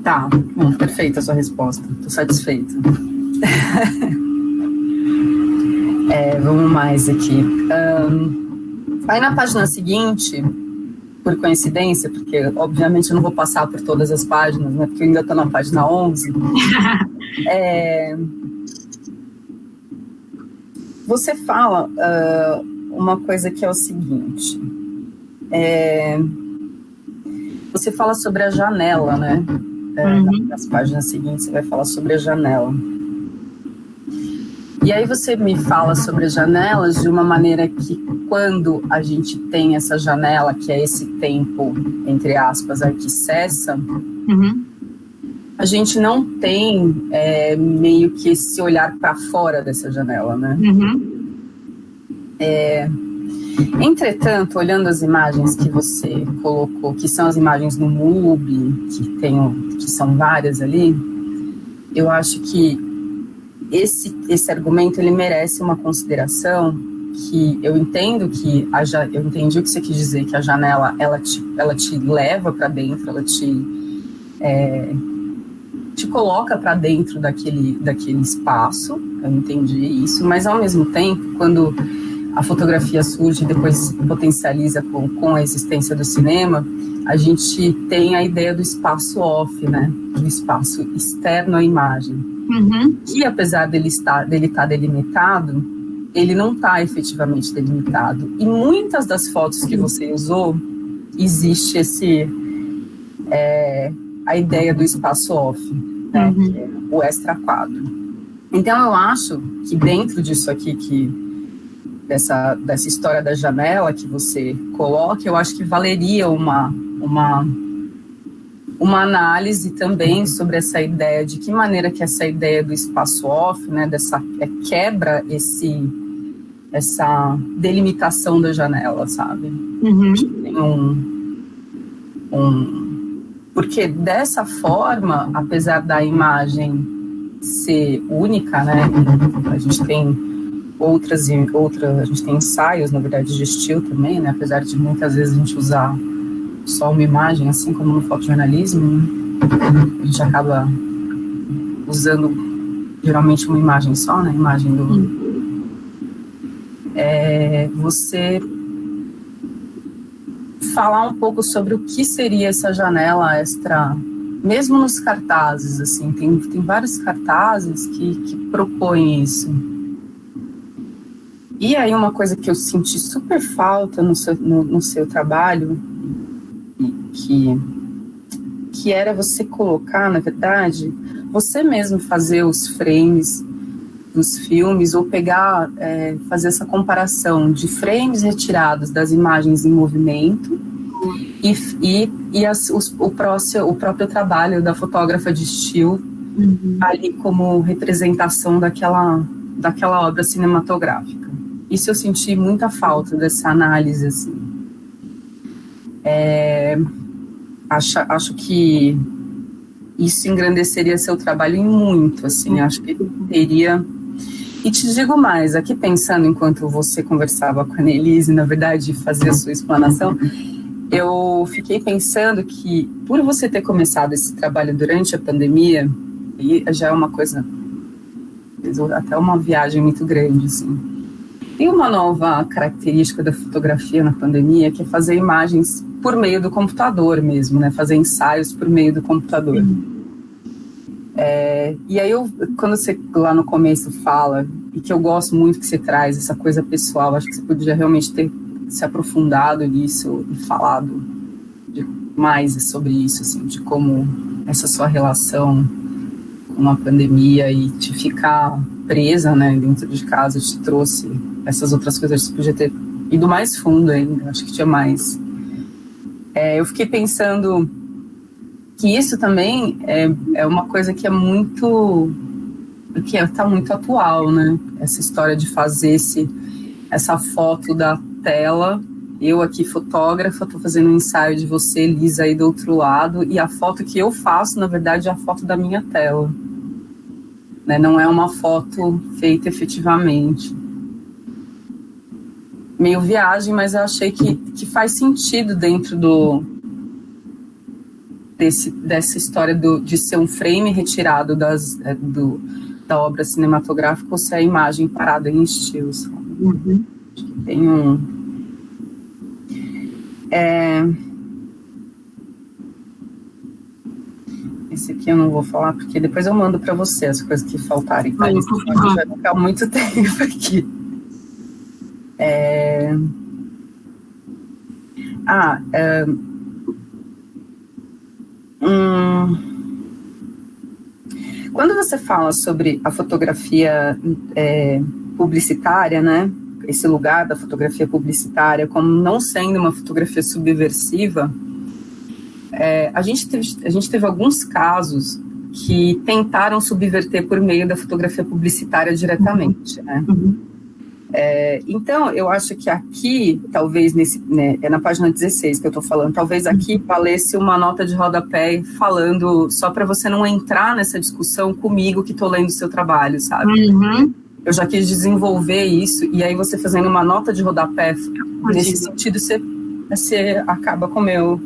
D: Tá, bom, perfeita a sua resposta, tô satisfeita. Vamos mais aqui. Aí na página seguinte, por coincidência, porque obviamente eu não vou passar por todas as páginas, né, porque eu ainda estou na página 11, você fala uma coisa que é o seguinte, você fala sobre a janela, né? Nas páginas seguintes você vai falar sobre a janela. E aí você me fala sobre as janelas de uma maneira que, quando a gente tem essa janela, que é esse tempo, entre aspas, aí que cessa, a gente não tem meio que esse olhar para fora dessa janela, né? Entretanto, olhando as imagens que você colocou, que são as imagens no MUBI, que são várias ali, eu acho que esse argumento, ele merece uma consideração, que eu entendo que eu entendi o que você quis dizer, que a janela ela te leva para dentro, ela te coloca para dentro daquele espaço, eu entendi isso, mas ao mesmo tempo, quando a fotografia surge e depois potencializa com a existência do cinema, a gente tem a ideia do espaço off, né, do espaço externo à imagem, que apesar dele estar delimitado, ele não está efetivamente delimitado. E muitas das fotos que você usou, existe a ideia do espaço off, né, que é o extra quadro. Então, eu acho que dentro disso aqui, dessa história da janela que você coloca, eu acho que valeria uma análise também sobre essa ideia, de que maneira que essa ideia do espaço off, né, quebra essa delimitação da janela, sabe? Tem porque dessa forma, apesar da imagem ser única, né, a gente tem a gente tem ensaios, na verdade, de estilo também, né, apesar de muitas vezes a gente usar só uma imagem, assim como no fotojornalismo, né, a gente acaba usando geralmente uma imagem só, né, imagem do... você falar um pouco sobre o que seria essa janela extra, mesmo nos cartazes, assim, tem vários cartazes que propõem isso. E aí uma coisa que eu senti super falta no seu trabalho, que era você colocar, na verdade, você mesmo fazer os frames dos filmes, ou pegar, fazer essa comparação de frames retirados das imagens em movimento e o próprio trabalho da fotógrafa de estilo ali como representação daquela obra cinematográfica. Isso eu senti muita falta dessa análise, assim. Acho que isso engrandeceria seu trabalho em muito, assim, acho que teria... E te digo mais, aqui pensando enquanto você conversava com a Annelise, na verdade, fazia a sua explanação, eu fiquei pensando que, por você ter começado esse trabalho durante a pandemia, e já é uma coisa, até uma viagem muito grande, assim. Tem uma nova característica da fotografia na pandemia, que é fazer imagens por meio do computador mesmo, né? Fazer ensaios por meio do computador. E aí, quando você lá no começo fala, e que eu gosto muito que você traz essa coisa pessoal, acho que você podia realmente ter se aprofundado nisso e falado mais sobre isso, assim, de como essa sua relação com a pandemia e te ficar presa, né, dentro de casa te trouxe essas outras coisas. Você podia ter ido mais fundo ainda, acho que tinha mais. Eu fiquei pensando que isso também é uma coisa que é muito, que está muito atual, né? Essa história de fazer essa foto da tela, eu aqui fotógrafa, estou fazendo um ensaio de você, Lisa, aí do outro lado, e a foto que eu faço, na verdade, é a foto da minha tela, né? Não é uma foto feita efetivamente. Meio viagem, mas eu achei que faz sentido dentro dessa história de ser um frame retirado da obra cinematográfica ou ser a imagem parada em estilos. Acho que tem esse aqui eu não vou falar, porque depois eu mando para você as coisas que faltarem. Tá? Vai ficar muito tempo aqui. Quando você fala sobre a fotografia publicitária, né, esse lugar da fotografia publicitária como não sendo uma fotografia subversiva, a gente teve alguns casos que tentaram subverter por meio da fotografia publicitária diretamente, né? Então, eu acho que aqui, talvez, é na página 16 que eu estou falando, talvez aqui valesse uma nota de rodapé falando, só para você não entrar nessa discussão comigo que estou lendo o seu trabalho, sabe?
B: Uhum.
D: Eu já quis desenvolver isso, e aí você fazendo uma nota de rodapé, nesse sentido, você acaba com o meu...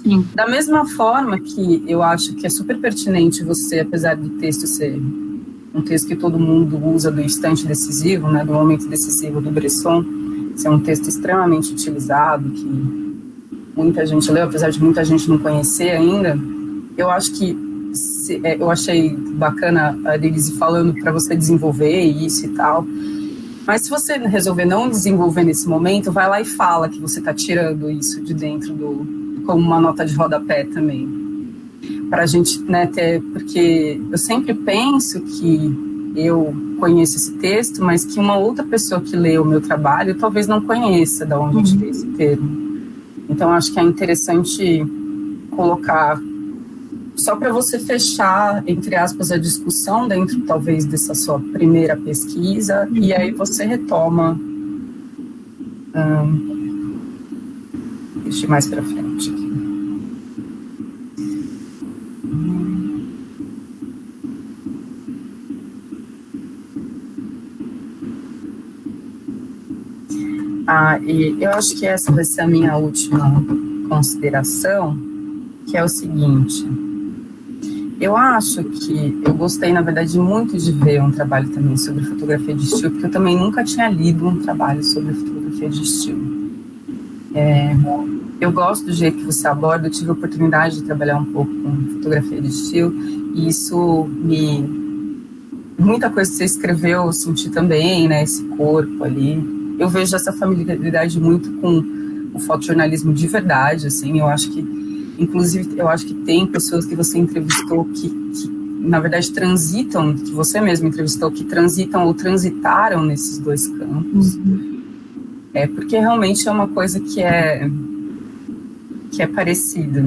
B: Sim.
D: Da mesma forma que eu acho que é super pertinente você, apesar do texto ser um texto que todo mundo usa do instante decisivo, né, do momento decisivo do Bresson, ser um texto extremamente utilizado, que muita gente leu, apesar de muita gente não conhecer ainda, eu acho que eu achei bacana a Denise falando para você desenvolver isso e tal, mas se você resolver não desenvolver nesse momento, vai lá e fala que você está tirando isso de dentro como uma nota de rodapé também, para a gente, né, ter, porque eu sempre penso que eu conheço esse texto, mas que uma outra pessoa que lê o meu trabalho talvez não conheça de onde eu tirei esse termo. Então, acho que é interessante colocar, só para você fechar, entre aspas, a discussão dentro, talvez, dessa sua primeira pesquisa, e aí você retoma deixa eu ir mais para frente aqui. E eu acho que essa vai ser a minha última consideração, que é o seguinte: eu acho que eu gostei, na verdade, muito de ver um trabalho também sobre fotografia de estilo, porque eu também nunca tinha lido um trabalho sobre fotografia de estilo. Eu gosto do jeito que você aborda, eu tive a oportunidade de trabalhar um pouco com fotografia de estilo, e isso muita coisa que você escreveu eu senti também, né, esse corpo ali. Eu vejo essa familiaridade muito com o fotojornalismo de verdade, assim, eu acho que, inclusive, eu acho que tem pessoas que você entrevistou que na verdade, transitam, que você mesmo entrevistou, que transitam ou transitaram nesses dois campos. Porque realmente é uma coisa que é parecida.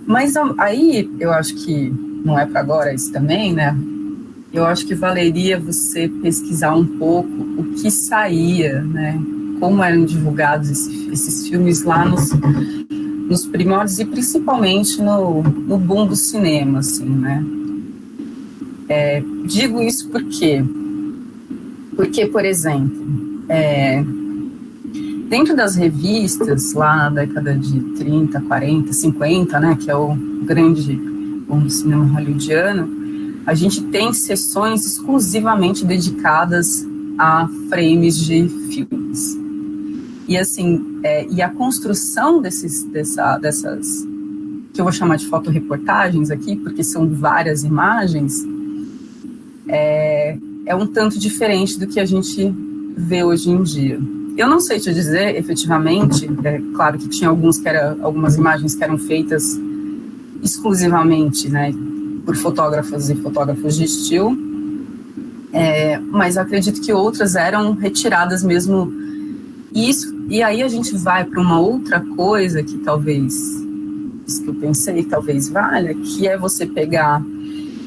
D: Mas aí, eu acho que não é para agora isso também, né? Eu acho que valeria você pesquisar um pouco o que saía, né? Como eram divulgados esses filmes lá nos primórdios e principalmente no boom do cinema, assim, né? Digo isso porque, por exemplo, dentro das revistas, lá na década de 30, 40, 50, né, que é o grande boom do cinema hollywoodiano, a gente tem sessões exclusivamente dedicadas a frames de filmes. E assim, e a construção dessas, que eu vou chamar de fotoreportagens aqui, porque são várias imagens, é um tanto diferente do que a gente vê hoje em dia. Eu não sei te dizer, efetivamente, claro que tinha algumas imagens que eram feitas exclusivamente, né, por fotógrafas e fotógrafos de estilo, mas acredito que outras eram retiradas mesmo. E aí a gente vai para uma outra coisa que talvez, isso que eu pensei, talvez valha, que é você pegar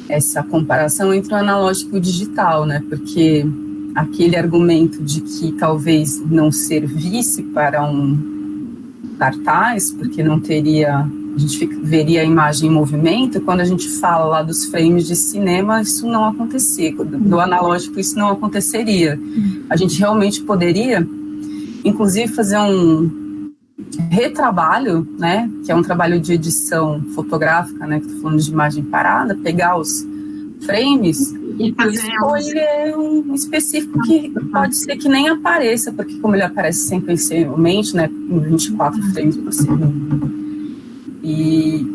D: essa comparação entre o analógico e o digital, né? Porque aquele argumento de que talvez não servisse para um cartaz, porque não teria, a gente veria a imagem em movimento, quando a gente fala lá dos frames de cinema, isso não acontecia, do analógico isso não aconteceria. A gente realmente poderia, inclusive, fazer um retrabalho, né, que é um trabalho de edição fotográfica, né, que estou falando de imagem parada, pegar os frames e escolher um específico que pode ser que nem apareça, porque como ele aparece sequencialmente, né, em 24 frames por segundo. E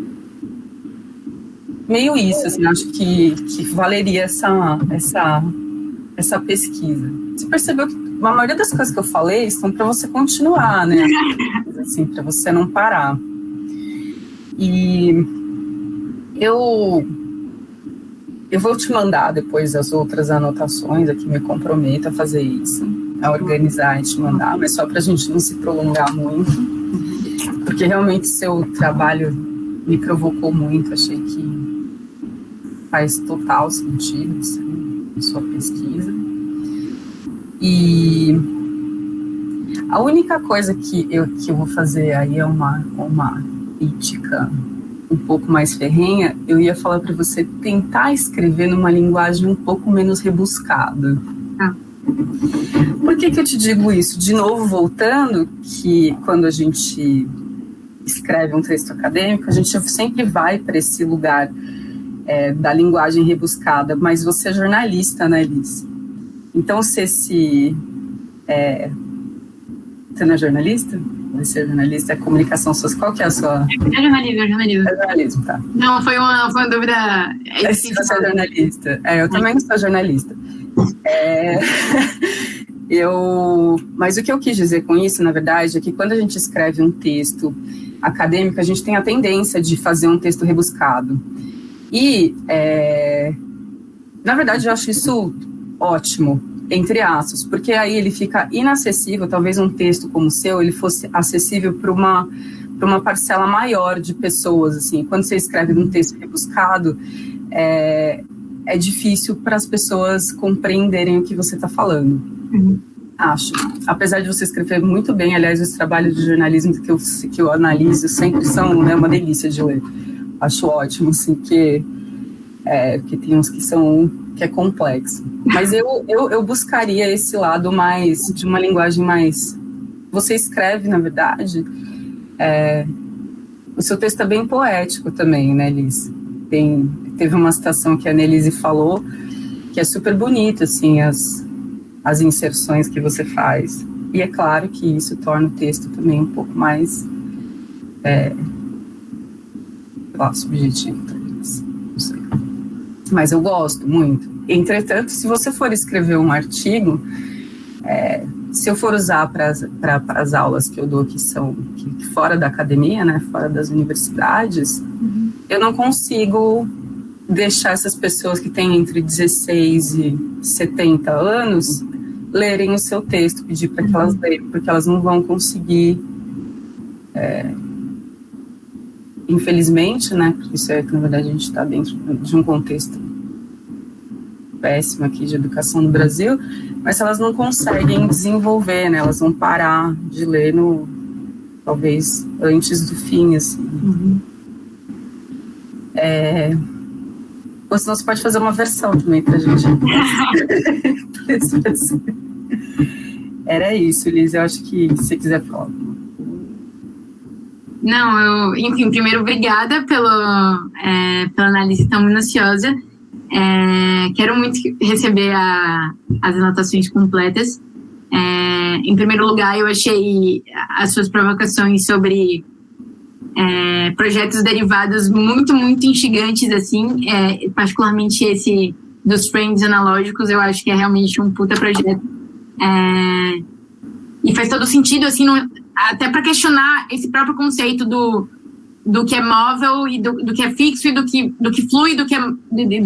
D: meio isso, assim, acho que valeria essa pesquisa. Você percebeu que a maioria das coisas que eu falei estão para você continuar, né? Assim, para você não parar. E eu vou te mandar depois as outras anotações, aqui me comprometo a fazer isso, a organizar e te mandar, mas só para a gente não se prolongar muito, porque realmente seu trabalho me provocou muito, achei que faz total sentido, assim. sua pesquisa. E a única coisa que eu vou fazer aí é uma crítica um pouco mais ferrenha. Eu ia falar para você tentar escrever numa linguagem um pouco menos rebuscada. Por que eu te digo isso? De novo, voltando, que quando a gente escreve um texto acadêmico, a gente sempre vai para esse lugar da linguagem rebuscada, mas você é jornalista, né, Liz? Então, você não é jornalista? Você é jornalista, é comunicação social. Qual que é a sua...
B: É jornalismo.
D: É jornalismo, tá.
B: Não, foi uma dúvida...
D: Se você é jornalista. Eu também sou jornalista. Mas o que eu quis dizer com isso, na verdade, é que quando a gente escreve um texto acadêmico, a gente tem a tendência de fazer um texto rebuscado. E, na verdade, eu acho isso ótimo, entre aspas, porque aí ele fica inacessível. Talvez um texto como o seu, ele fosse acessível para uma parcela maior de pessoas, assim. Quando você escreve um texto rebuscado, é difícil para as pessoas compreenderem o que você está falando. Acho. Apesar de você escrever muito bem, aliás, os trabalhos de jornalismo que eu analiso sempre são uma delícia de ler. Acho ótimo, assim, que tem uns que é complexo. Mas eu buscaria esse lado mais, de uma linguagem mais... Você escreve, na verdade, o seu texto é bem poético também, né, Liz? Teve uma citação que a Annelise falou, que é super bonita, assim, as inserções que você faz. E é claro que isso torna o texto também um pouco mais subjetivo, talvez. Não sei. Mas eu gosto muito. Entretanto, se você for escrever um artigo, se eu for usar para as aulas que eu dou, que são fora da academia, né, fora das universidades, eu não consigo deixar essas pessoas que têm entre 16 e 70 anos lerem o seu texto, pedir para que elas leiam, porque elas não vão conseguir, infelizmente, né, porque isso na verdade, a gente está dentro de um contexto péssimo aqui de educação no Brasil, mas elas não conseguem desenvolver, né, elas vão parar de ler talvez antes do fim, assim. Ou senão você pode fazer uma versão também pra gente. Era isso, Liz. Eu acho que se você quiser falar.
B: Não, enfim, primeiro, obrigada pela análise tão minuciosa. Quero muito receber as anotações completas. Em primeiro lugar, eu achei as suas provocações sobre projetos derivados muito, muito instigantes, assim, particularmente esse dos frames analógicos. Eu acho que é realmente um puta projeto. E faz todo sentido, assim, até para questionar esse próprio conceito do que é móvel e do que é fixo e do que flui e do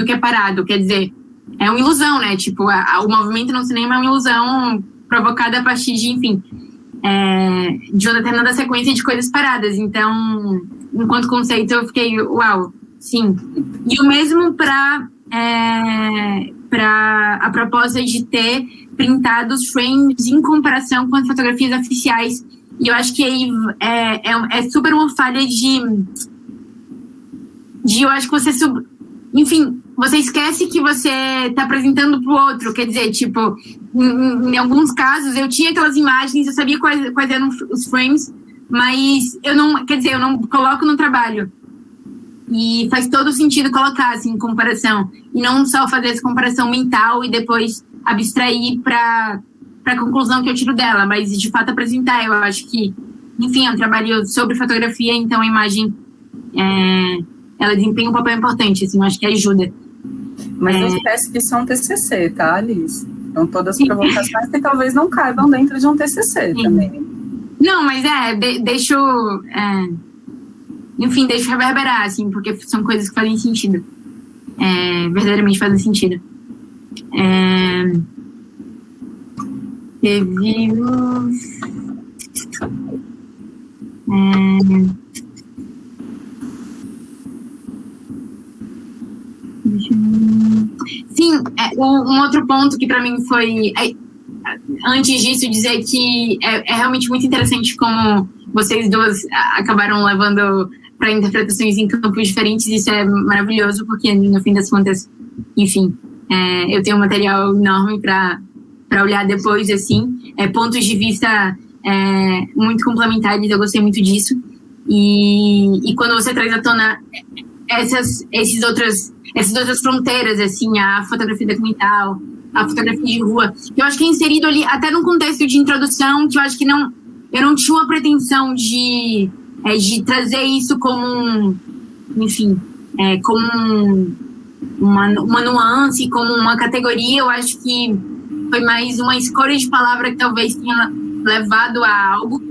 B: que é parado. Quer dizer, é uma ilusão, né? Tipo, o movimento no cinema é uma ilusão provocada a partir de, enfim, de uma determinada sequência de coisas paradas. Então, enquanto conceito, eu fiquei, uau, sim. E o mesmo para a proposta de ter printado os frames em comparação com as fotografias oficiais. E eu acho que aí é super uma falha de eu acho que você enfim, você esquece que você está apresentando para o outro. Quer dizer, tipo, em alguns casos eu tinha aquelas imagens, eu sabia quais eram os frames, mas eu não coloco no trabalho. E faz todo sentido colocar, assim, em comparação. E não só fazer essa comparação mental e depois abstrair para a conclusão que eu tiro dela, mas de fato apresentar. Eu acho que, enfim, é um trabalho sobre fotografia, então a imagem, ela desempenha um papel importante, assim, eu acho que ajuda.
D: Mas não esquece que isso é um TCC, tá, Alice? Então todas as provocações que talvez não caibam dentro de um TCC também.
B: Não, mas deixo reverberar, assim, porque são coisas que fazem sentido. Verdadeiramente fazem sentido. Teve sim, um outro ponto que para mim foi, antes disso, dizer que é realmente muito interessante como vocês duas acabaram levando para interpretações em campos diferentes. Isso é maravilhoso, porque no fim das contas, enfim, eu tenho um material enorme para olhar depois, assim, pontos de vista muito complementares. Eu gostei muito disso. E quando você traz à tona essas outras fronteiras, assim, a fotografia documental, a fotografia de rua, que eu acho que é inserido ali até num contexto de introdução, que eu acho que eu não tinha uma pretensão de trazer isso como uma nuance, como uma categoria. Eu acho que foi mais uma escolha de palavra que talvez tenha levado a algo.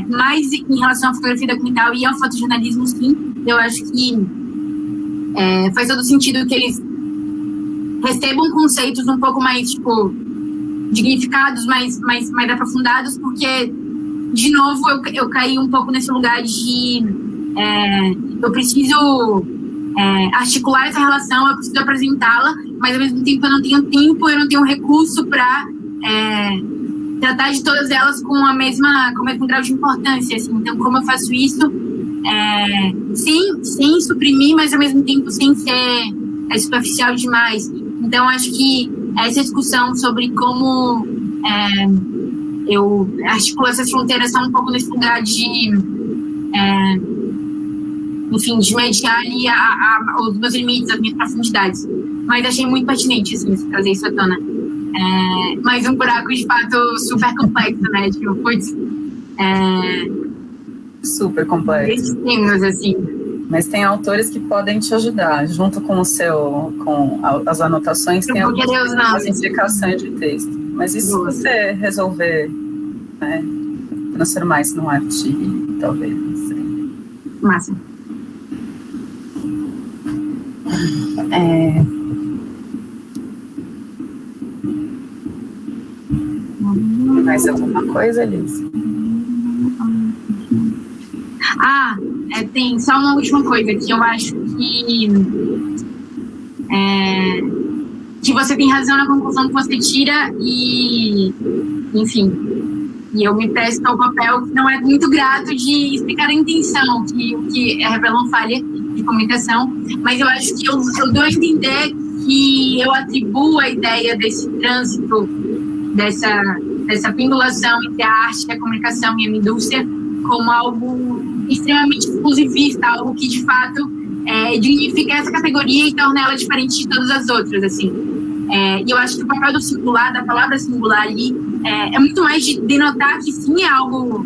B: Mas em relação à fotografia documental e ao fotojornalismo, sim, eu acho que faz todo sentido que eles recebam conceitos um pouco mais, tipo, dignificados, mais aprofundados, porque, de novo, eu caí um pouco nesse lugar de eu preciso articular essa relação, eu preciso apresentá-la, mas ao mesmo tempo eu não tenho recurso para tratar de todas elas com o mesmo grau de importância, assim. Então, como eu faço isso? Sem suprimir, mas ao mesmo tempo sem ser superficial demais. Então, acho que essa discussão sobre como eu articulo essas fronteiras está um pouco nesse lugar de mediar ali os meus limites, as minhas profundidades. Mas achei muito pertinente, assim, trazer isso à tona. Mas um buraco, de fato, super complexo, né? Tipo, putz,
D: super complexo.
B: Assim.
D: Mas tem autores que podem te ajudar, junto com com as anotações, tem as indicações de texto. Mas isso, se você resolver, né, transformar isso num artigo, talvez, não sei.
B: Massa.
D: Mais alguma coisa, Liz?
B: Tem só uma última coisa que eu acho que você tem razão na conclusão que você tira e eu me presto ao papel que não é muito grato de explicar a intenção, que revela uma falha de comunicação, mas eu acho que eu dou a entender que eu atribuo a ideia desse trânsito, dessa pendulação entre a arte, a comunicação e a indústria como algo extremamente exclusivista, algo que de fato dignifica essa categoria e torna ela diferente de todas as outras, assim. E eu acho que o papel do singular, da palavra singular ali, é muito mais de denotar que sim, é algo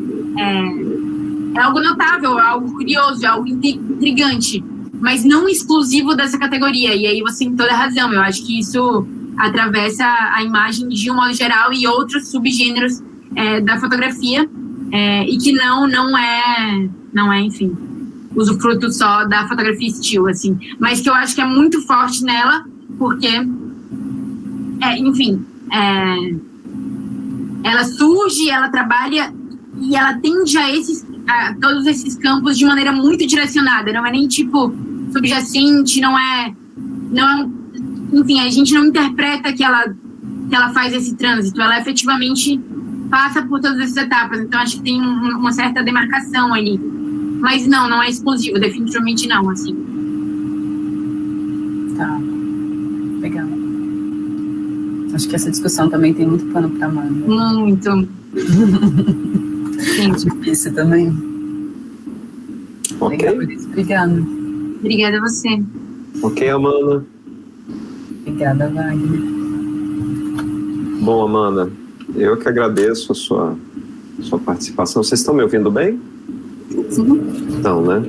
B: notável, é algo curioso, é algo intrigante, mas não exclusivo dessa categoria. E aí você tem toda a razão. Eu acho que isso atravessa a imagem de um modo geral e outros subgêneros da fotografia, e que não é, enfim, usufruto só da fotografia estilo, assim, mas que eu acho que é muito forte nela, porque, ela surge, ela trabalha e ela tende a todos esses campos de maneira muito direcionada, não é nem tipo subjacente, não é enfim, a gente não interpreta que ela faz esse trânsito, ela efetivamente passa por todas essas etapas. Então acho que tem uma certa demarcação ali, mas não é exclusivo, definitivamente não, assim.
D: Tá, legal. Acho que essa discussão também tem muito pano para manga.
B: Muito. Sim.
D: Difícil também.
A: Ok.
D: Legal,
B: Obrigada a você.
A: Ok, Amanda.
D: Obrigada, Wagner.
A: Bom, Amanda, eu que agradeço a sua participação. Vocês estão me ouvindo bem?
B: Sim.
A: Então, né?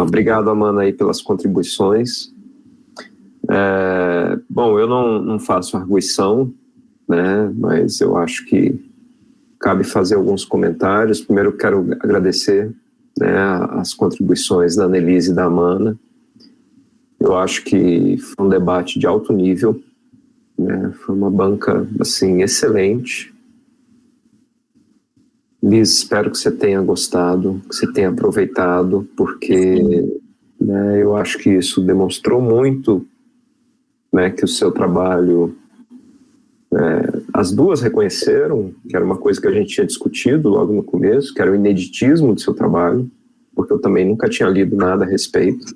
A: Obrigado, Amanda, aí pelas contribuições. Bom, eu não faço arguição, né? Mas eu acho que cabe fazer alguns comentários. Primeiro, eu quero agradecer, né, as contribuições da Annelise e da Amanda. Eu acho que foi um debate de alto nível, né? Foi uma banca, assim, excelente. Liz, espero que você tenha gostado, que você tenha aproveitado, porque, né, eu acho que isso demonstrou muito né, que o seu trabalho, as duas reconheceram, que era uma coisa que a gente tinha discutido logo no começo, que era o ineditismo do seu trabalho, porque eu também nunca tinha lido nada a respeito,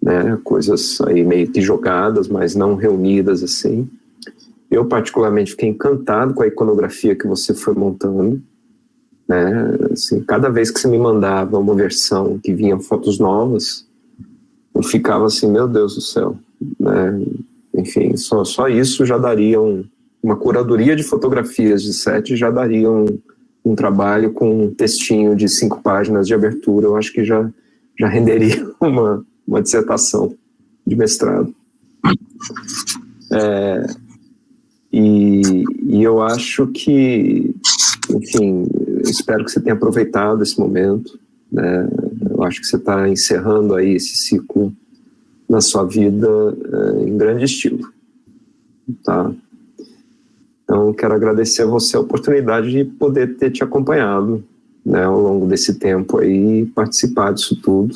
A: né, coisas aí meio que jogadas, mas não reunidas assim. Eu particularmente fiquei encantado com a iconografia que você foi montando, né, assim, cada vez que você me mandava uma versão que vinha fotos novas, eu ficava assim, meu Deus do céu, né, enfim, só isso já daria uma curadoria de fotografias de set, já daria um trabalho com um textinho de 5 páginas de abertura, eu acho que já renderia uma dissertação de mestrado. E eu acho que, enfim, espero que você tenha aproveitado esse momento, né? Eu acho que você está encerrando aí esse ciclo na sua vida em grande estilo, tá? Então, quero agradecer a você a oportunidade de poder ter te acompanhado, né, ao longo desse tempo aí, participar disso tudo,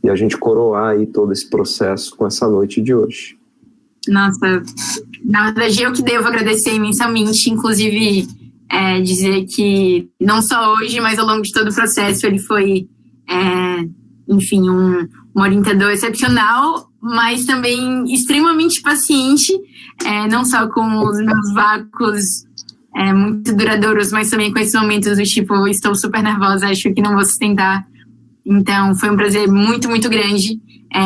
A: e a gente coroar aí todo esse processo com essa noite de hoje.
B: Nossa, na verdade eu que devo agradecer imensamente, inclusive dizer que não só hoje, mas ao longo de todo o processo ele foi, enfim, um orientador excepcional, mas também extremamente paciente, não só com os meus vácuos muito duradouros, mas também com esses momentos do tipo, estou super nervosa, acho que não vou sustentar. Então foi um prazer muito, muito grande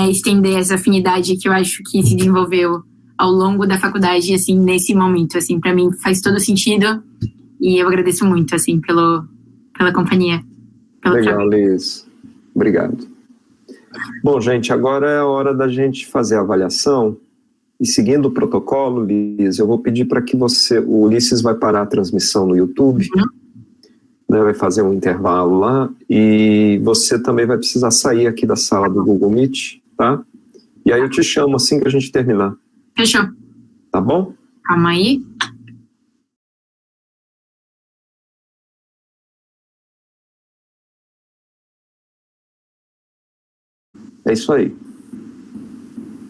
B: estender essa afinidade que eu acho que se desenvolveu ao longo da faculdade, assim, nesse momento, assim, para mim faz todo sentido e eu agradeço muito, assim, pela companhia.
A: Legal, Liz. Obrigado. Bom, gente, agora é a hora da gente fazer a avaliação e seguindo o protocolo, Liz, eu vou pedir para que o Ulisses vai parar a transmissão no YouTube, né, vai fazer um intervalo lá e você também vai precisar sair aqui da sala do Google Meet, tá? E aí eu te chamo assim que a gente terminar.
B: Fechou.
A: Tá bom?
B: Calma aí.
A: É isso aí.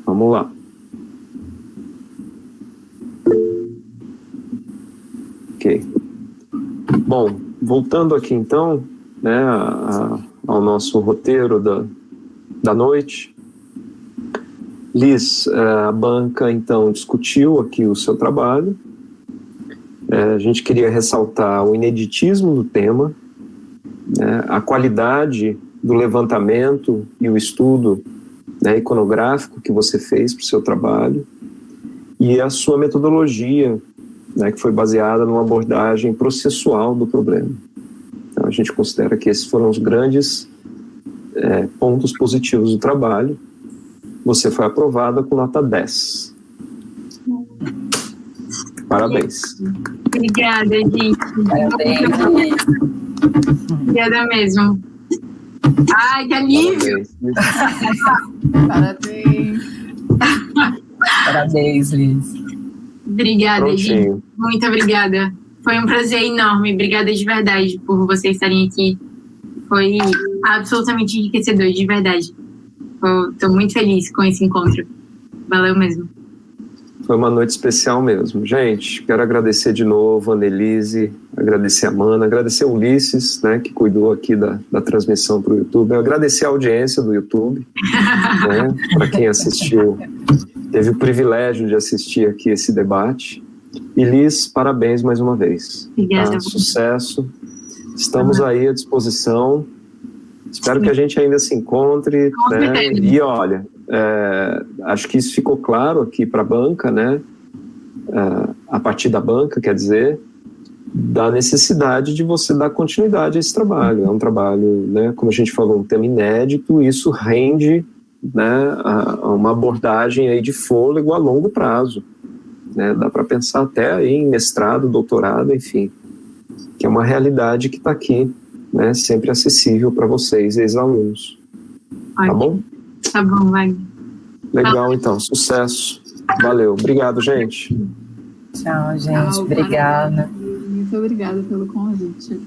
A: Vamos lá. Ok. Bom, voltando aqui então, né, ao nosso roteiro da noite. Liz, a banca então discutiu aqui o seu trabalho. A gente queria ressaltar o ineditismo do tema, né, a qualidade do levantamento e o estudo, né, iconográfico que você fez para o seu trabalho e a sua metodologia, né, que foi baseada numa abordagem processual do problema. Então, a gente considera que esses foram os grandes pontos positivos do trabalho. Você foi aprovada com nota 10. Parabéns.
B: Obrigada, gente.
D: Parabéns.
B: Obrigada mesmo. Ai, que alívio!
C: Parabéns.
D: Parabéns, Liz.
B: Obrigada,
A: Prontinho.
B: gente. Muito obrigada. Foi um prazer enorme. Obrigada de verdade por vocês estarem aqui. Foi absolutamente enriquecedor, de verdade. Estou muito feliz com esse encontro. Valeu mesmo.
A: Foi uma noite especial mesmo. Gente, quero agradecer de novo a Annelise, agradecer a Mana, agradecer o Ulisses, né, que cuidou aqui da transmissão para o YouTube, agradecer a audiência do YouTube, né, para quem assistiu, teve o privilégio de assistir aqui esse debate. E Liz, parabéns mais uma vez.
B: Obrigada.
A: Tá? Sucesso. Estamos aí à disposição. Espero que a gente ainda se encontre, né? E olha, acho que isso ficou claro aqui para a banca, né? A partir da banca, quer dizer, da necessidade de você dar continuidade a esse trabalho. É um trabalho, né, como a gente falou, um tema inédito, e isso rende, né, a uma abordagem aí de fôlego a longo prazo. Né? Dá para pensar até aí em mestrado, doutorado, enfim, que é uma realidade que está aqui, né, sempre acessível para vocês, ex-alunos. Tá bom?
B: Tá bom, Wagner.
A: Legal, então. Sucesso. Valeu. Obrigado, gente.
D: Tchau, gente. Obrigada.
C: Muito obrigada pelo convite.